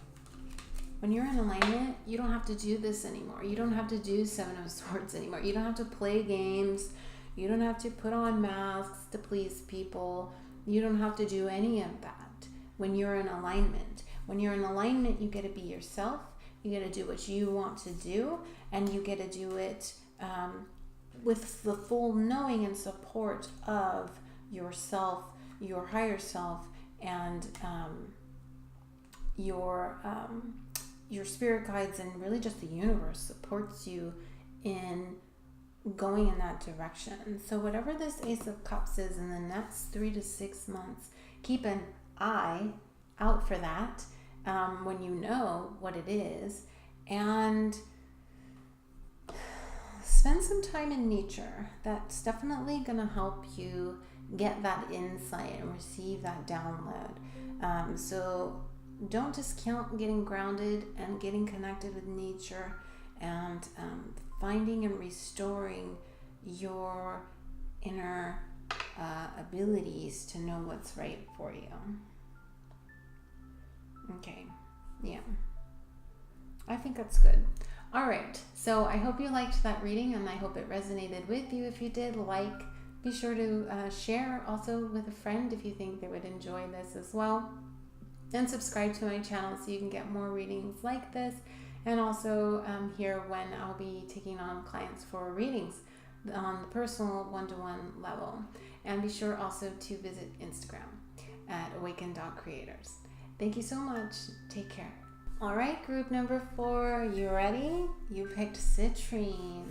you don't have to do this anymore. You don't have to do Seven of Swords anymore. You don't have to play games. You don't have to put on masks to please people. You don't have to do any of that when you're in alignment. When you're in alignment, you get to be yourself. You get to do what you want to do, and you get to do it with the full knowing and support of yourself, your higher self, and your spirit guides, and really just the universe supports you in going in that direction. So whatever this Ace of Cups is in the next 3 to 6 months, keep an eye out for that when you know what it is, and spend some time in nature. That's definitely going to help you get that insight and receive that download. So don't discount getting grounded and getting connected with nature, and finding and restoring your inner abilities to know what's right for you. Okay, yeah, I think that's good. All right, so I hope you liked that reading, and I hope it resonated with you. If you did, be sure to share also with a friend if you think they would enjoy this as well. And subscribe to my channel so you can get more readings like this, and also hear when I'll be taking on clients for readings on the personal one-to-one level. And be sure also to visit Instagram. at Awakened Dog Creators. Thank you so much. Take care. All right, group number 4, you ready? You picked citrine.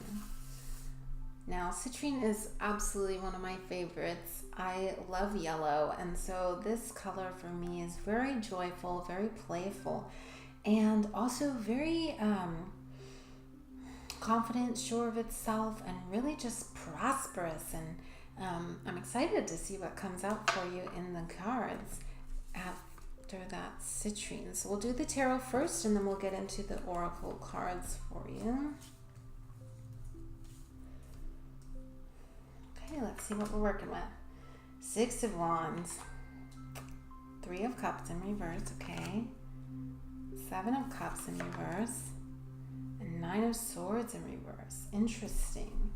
Now, citrine is absolutely one of my favorites. I love yellow, and so this color for me is very joyful, very playful, and also very confident, sure of itself, and really just prosperous. And I'm excited to see what comes out for you in the cards after that citrine. So we'll do the tarot first, and then we'll get into the oracle cards for you. Okay, let's see what we're working with. 6 of Wands, 3 of Cups in reverse, okay, 7 of Cups in reverse, and 9 of Swords in reverse. Interesting.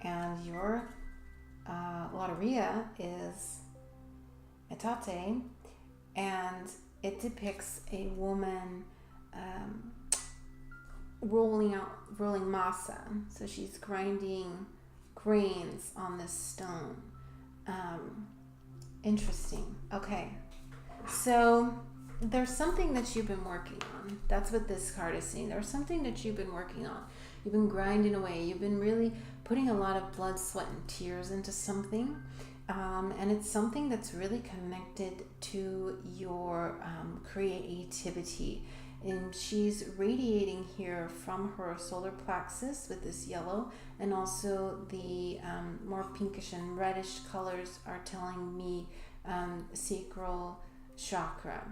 And your Lotteria is Etate, and it depicts a woman rolling masa. So she's grinding grains on this stone. Interesting. Okay, so there's something that you've been working on. That's what this card is saying. There's something that you've been working on. You've been grinding away. You've been really putting a lot of blood, sweat, and tears into something. And it's something that's really connected to your creativity. And she's radiating here from her solar plexus with this yellow, and also the more pinkish and reddish colors are telling me sacral chakra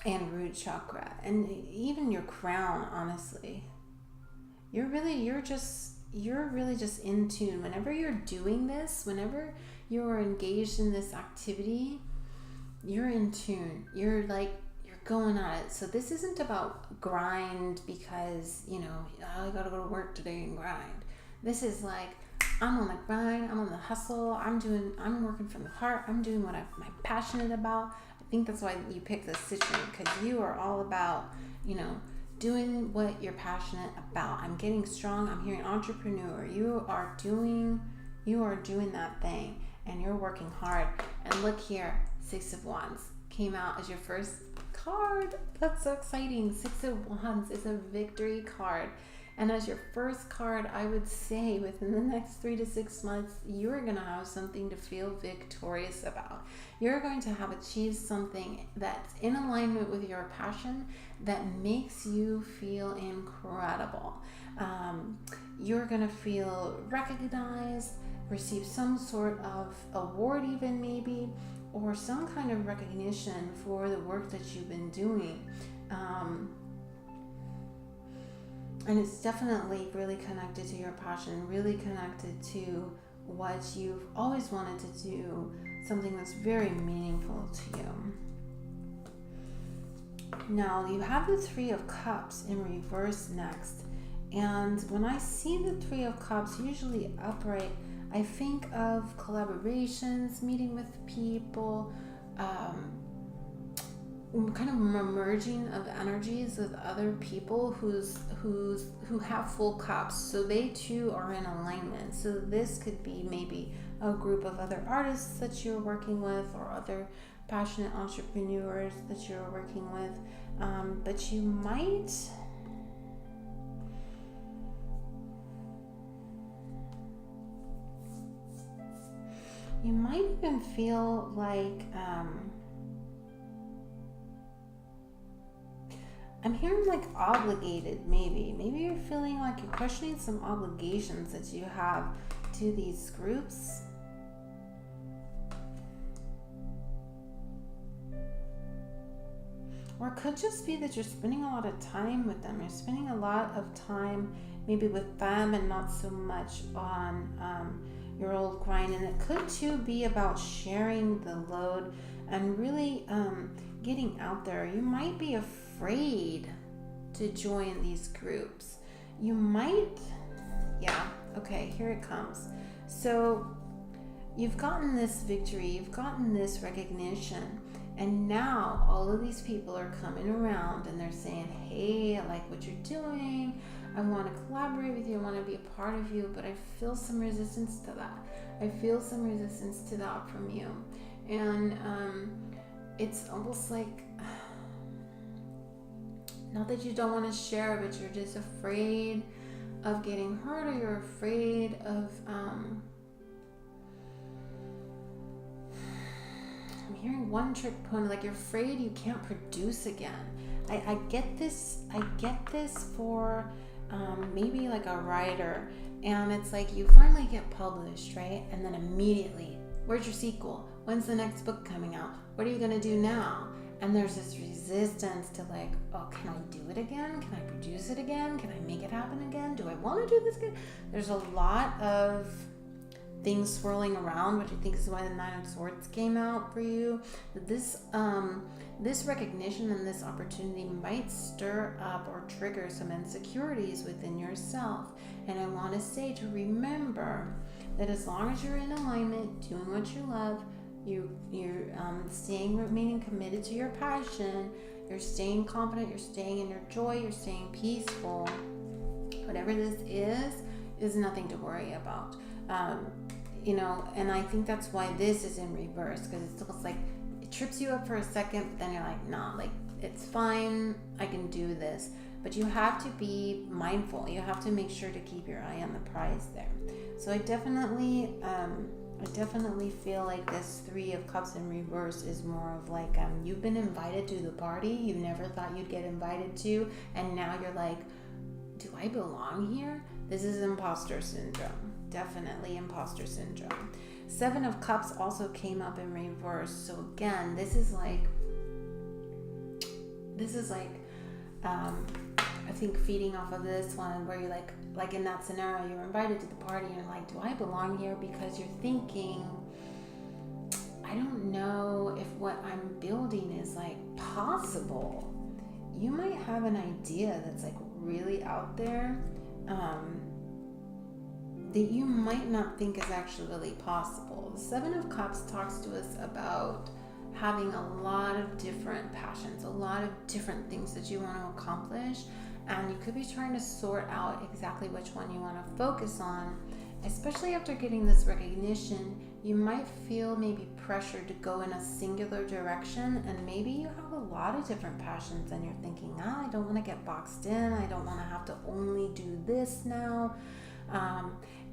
and root chakra, and even your crown. Honestly, you're really just in tune. Whenever you're doing this, whenever you're engaged in this activity, you're in tune. You're going at it. So this isn't about grind because, I gotta go to work today and grind. This is like, I'm on the grind, I'm on the hustle, I'm working from the heart, I'm doing what I'm passionate about. I think that's why you picked this citrine, because you are all about, doing what you're passionate about. I'm getting strong. I'm hearing entrepreneur. You are doing that thing, and you're working hard. And look here, 6 of Wands came out as your first card. That's so exciting. 6 of Wands is a victory card. And as your first card, I would say within the next 3 to 6 months, you're going to have something to feel victorious about. You're going to have achieved something that's in alignment with your passion that makes you feel incredible. You're going to feel recognized, receive some sort of award even maybe, or some kind of recognition for the work that you've been doing. And it's definitely really connected to your passion, really connected to what you've always wanted to do, something that's very meaningful to you. Now, you have the 3 of Cups in reverse next. And when I see the 3 of Cups, usually upright, I think of collaborations, meeting with people, kind of merging of energies with other people who have full cups, so they too are in alignment. So this could be maybe a group of other artists that you're working with, or other passionate entrepreneurs that you're working with, but you might even feel like I'm hearing like obligated. Maybe you're feeling like you're questioning some obligations that you have to these groups. Or it could just be that you're spending a lot of time with them. You're spending a lot of time maybe with them and not so much on your old grind. And it could too be about sharing the load and really getting out there. You might be afraid to join these groups. You might, okay, here it comes. So you've gotten this victory, you've gotten this recognition, and now all of these people are coming around and they're saying, hey, I like what you're doing, I want to collaborate with you, I want to be a part of you, but I feel some resistance to that. I feel some resistance to that from you. And it's almost like, not that you don't want to share, but you're just afraid of getting hurt, or you're afraid of I'm hearing one trick pony, like you're afraid you can't produce again. I get this for maybe like a writer, and it's like you finally get published, right? And then immediately, where's your sequel? When's the next book coming out? What are you gonna do now? And there's this resistance to like, oh, can I do it again? Can I produce it again? Can I make it happen again? Do I want to do this again? There's a lot of things swirling around, which I think is why the Nine of Swords came out for you. This recognition and this opportunity might stir up or trigger some insecurities within yourself. And I want to say to remember that as long as you're in alignment, doing what you love, you're remaining committed to your passion, you're staying confident, you're staying in your joy, you're staying peaceful, whatever this is nothing to worry about. And I think that's why this is in reverse, because it's almost like it trips you up for a second, but then you're like, nah, like it's fine, I can do this. But you have to be mindful. You have to make sure to keep your eye on the prize there. So I definitely feel like this Three of Cups in reverse is more of like you've been invited to the party you never thought you'd get invited to, and now you're like, do I belong here? This is imposter syndrome. Definitely imposter syndrome. Seven of Cups also came up in reverse. So again, this is like I think feeding off of this one, where you're like in that scenario, you're invited to the party and you're like, do I belong here? Because you're thinking, I don't know if what I'm building is like possible. You might have an idea that's like really out there, that you might not think is actually really possible. The Seven of Cups talks to us about having a lot of different passions, a lot of different things that you want to accomplish, and you could be trying to sort out exactly which one you want to focus on. Especially after getting this recognition, you might feel maybe pressured to go in a singular direction, and maybe you have a lot of different passions and you're thinking, I don't want to get boxed in, I don't want to have to only do this now.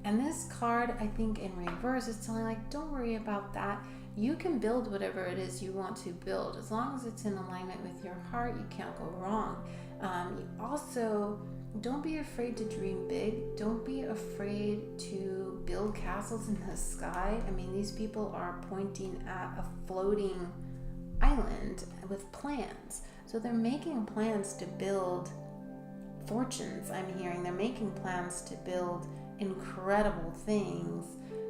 And this card, I think in reverse, is telling like, don't worry about that. You can build whatever it is you want to build. As long as it's in alignment with your heart, you can't go wrong. You also, don't be afraid to dream big. Don't be afraid to build castles in the sky. I mean, these people are pointing at a floating island with plans. So they're making plans to build fortunes. I'm hearing they're making plans to build incredible things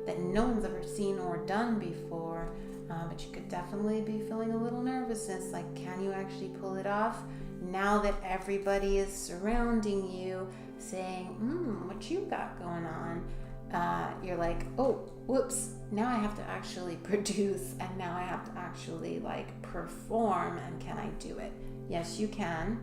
that no one's ever seen or done before, but you could definitely be feeling a little nervousness, like, can you actually pull it off now that everybody is surrounding you saying, what you got going on? You're like, oh, whoops, now I have to actually produce, and now I have to actually like perform, and can I do it? Yes, you can.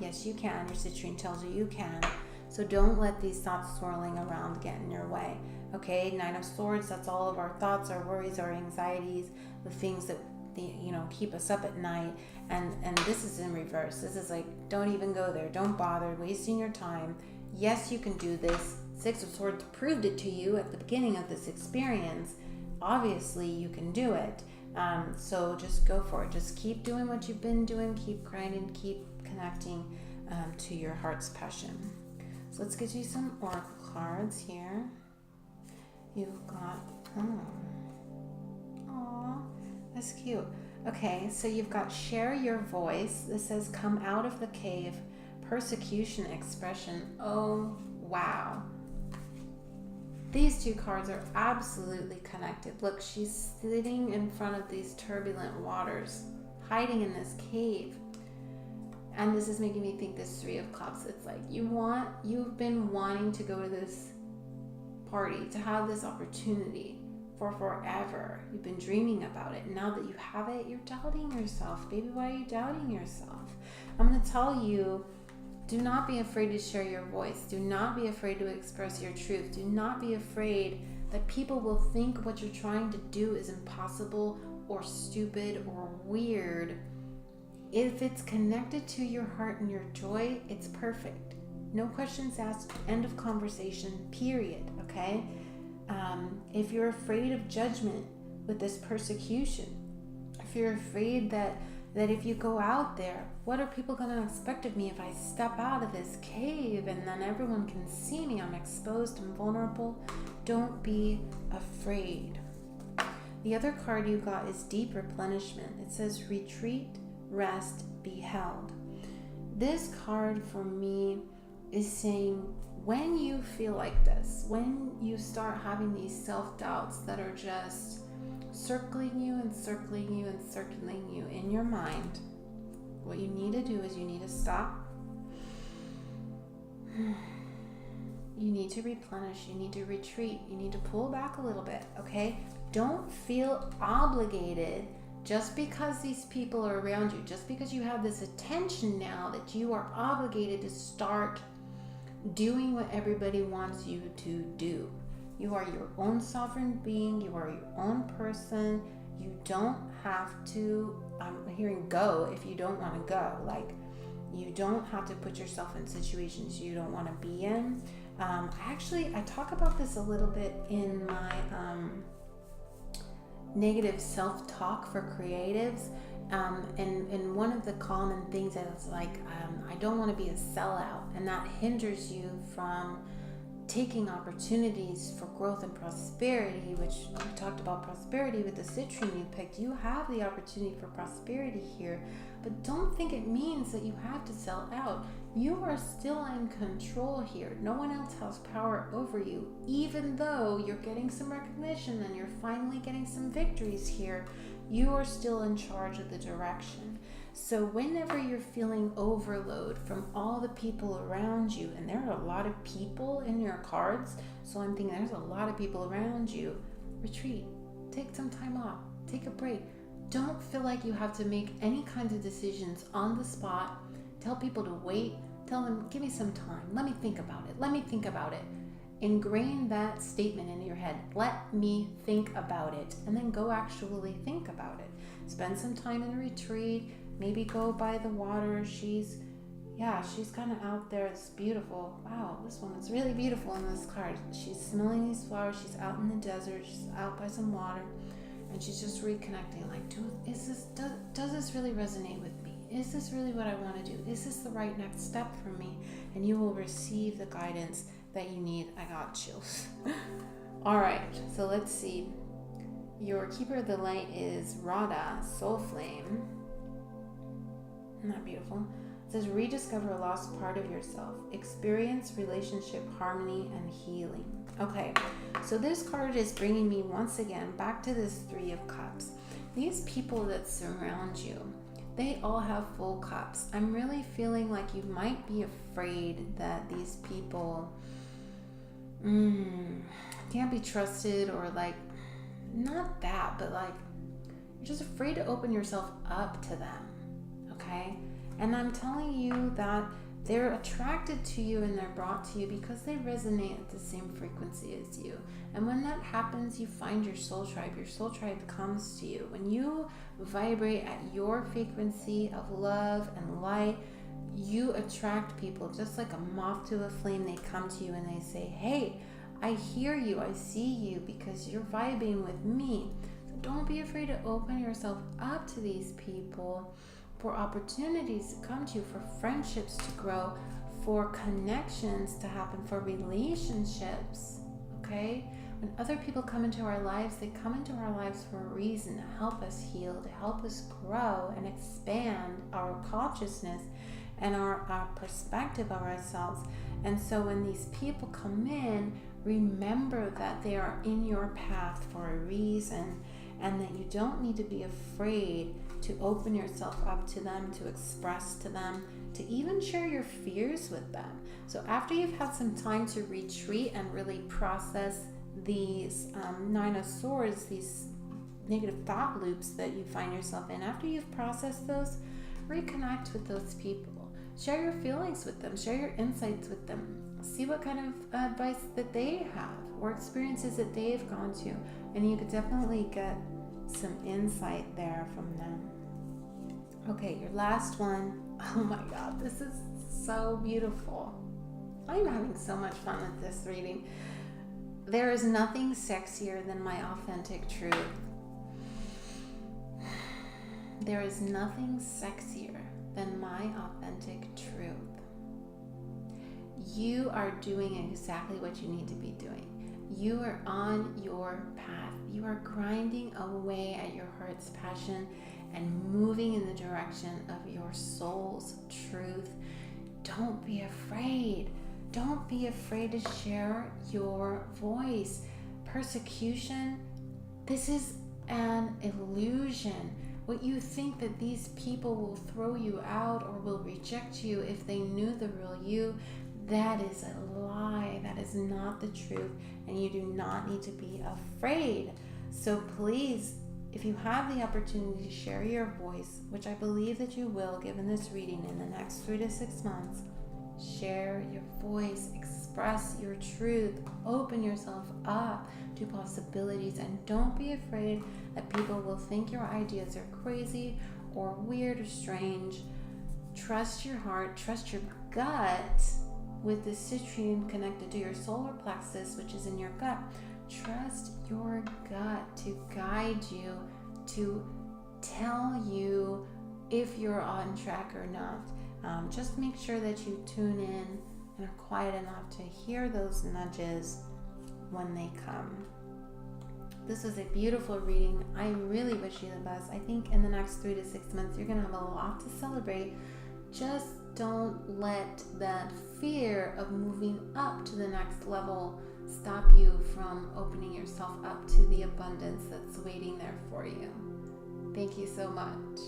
Yes, you can. Your citrine tells you can. So don't let these thoughts swirling around get in your way. Okay, Nine of Swords, that's all of our thoughts, our worries, our anxieties, the things that keep us up at night. And this is in reverse. This is like, don't even go there. Don't bother wasting your time. Yes, you can do this. Six of Swords proved it to you at the beginning of this experience. Obviously, you can do it. So just go for it. Just keep doing what you've been doing. Keep grinding. Keep connecting to your heart's passion. So let's get you some oracle cards here. You've got, that's cute. Okay, so you've got share your voice. This says come out of the cave, persecution expression. Oh, wow. These two cards are absolutely connected. Look, she's sitting in front of these turbulent waters, hiding in this cave. And this is making me think this Three of Cups. It's like you've been wanting to go to this party, to have this opportunity for forever. You've been dreaming about it. Now that you have it, you're doubting yourself. Baby, why are you doubting yourself? I'm going to tell you, do not be afraid to share your voice. Do not be afraid to express your truth. Do not be afraid that people will think what you're trying to do is impossible or stupid or weird. If it's connected to your heart and your joy, it's perfect. No questions asked, end of conversation, period, okay? If you're afraid of judgment with this persecution, if you're afraid that if you go out there, what are people going to expect of me if I step out of this cave and then everyone can see me, I'm exposed and vulnerable? Don't be afraid. The other card you got is deep replenishment. It says retreat, rest, be held. This card for me is saying, when you feel like this, when you start having these self-doubts that are just circling you and circling you and circling you in your mind, what you need to do is you need to stop. You need to replenish, you need to retreat, you need to pull back a little bit, okay? Don't feel obligated just because these people are around you, just because you have this attention now, that you are obligated to start doing what everybody wants you to do. You are your own sovereign being, you are your own person. You don't have to, I'm hearing go if you don't want to go. Like, you don't have to put yourself in situations you don't want to be in. I talk about this a little bit in my negative self-talk for creatives. And one of the common things is like, I don't want to be a sellout, and that hinders you from taking opportunities for growth and prosperity, which we talked about prosperity with the citrine you picked. You have the opportunity for prosperity here, but don't think it means that you have to sell out. You are still in control here. No one else has power over you, even though you're getting some recognition and you're finally getting some victories here. You are still in charge of the direction. So whenever you're feeling overload from all the people around you, and there are a lot of people in your cards, so I'm thinking there's a lot of people around you, retreat, take some time off, take a break. Don't feel like you have to make any kinds of decisions on the spot. Tell people to wait. Tell them, give me some time. Let me think about it. Let me think about it. Ingrain that statement in your head. Let me think about it. And then go actually think about it. Spend some time in a retreat. Maybe go by the water. She's kind of out there. It's beautiful. Wow, this woman's really beautiful in this card. She's smelling these flowers. She's out in the desert. She's out by some water. And she's just reconnecting. Like, does this really resonate with me? Is this really what I want to do? Is this the right next step for me? And you will receive the guidance that you need. I got chills. All right, so let's see. Your keeper of the light is Radha, soul flame. Isn't that beautiful? It says rediscover a lost part of yourself. Experience relationship harmony and healing. Okay, so this card is bringing me once again back to this Three of Cups. These people that surround you, they all have full cups. I'm really feeling like you might be afraid that these people can't be trusted, or like, not that, but like, you're just afraid to open yourself up to them, okay? And I'm telling you that they're attracted to you and they're brought to you because they resonate at the same frequency as you. And when that happens, you find your soul tribe. Your soul tribe comes to you. When you vibrate at your frequency of love and light, you attract people. Just like a moth to a flame, they come to you and they say, hey, I hear you, I see you, because you're vibing with me. So don't be afraid to open yourself up to these people, for opportunities to come to you, for friendships to grow, for connections to happen, for relationships, okay? When other people come into our lives, they come into our lives for a reason, to help us heal, to help us grow and expand our consciousness and our perspective of ourselves. And so when these people come in, remember that they are in your path for a reason, and that you don't need to be afraid to open yourself up to them, to express to them, to even share your fears with them. So after you've had some time to retreat and really process these Nine of Swords, these negative thought loops that you find yourself in, after you've processed those, reconnect with those people. Share your feelings with them. Share your insights with them. see what kind of advice that they have or experiences that they've gone to, and you could definitely get some insight there from them. Okay, your last one. Oh my God, this is so beautiful. I'm having so much fun with this reading. There is nothing sexier than my authentic truth. There is nothing sexier than my authentic truth. You are doing exactly what you need to be doing. You are on your path. You are grinding away at your heart's passion and moving in the direction of your soul's truth. Don't be afraid. Don't be afraid to share your voice. Persecution, this is an illusion. What you think that these people will throw you out or will reject you if they knew the real you, that is a lie. That is not the truth, and you do not need to be afraid. So please, if you have the opportunity to share your voice, which I believe that you will given this reading in the next 3 to 6 months, share your voice, express your truth, open yourself up to possibilities, and don't be afraid that people will think your ideas are crazy or weird or strange. Trust your heart, trust your gut with the citrine connected to your solar plexus, which is in your gut. Trust your gut to guide you, to tell you if you're on track or not. Just make sure that you tune in and are quiet enough to hear those nudges when they come. This was a beautiful reading. I really wish you the best. I think in the next 3 to 6 months, you're going to have a lot to celebrate. Just don't let that fear of moving up to the next level stop you from opening yourself up to the abundance that's waiting there for you. Thank you so much.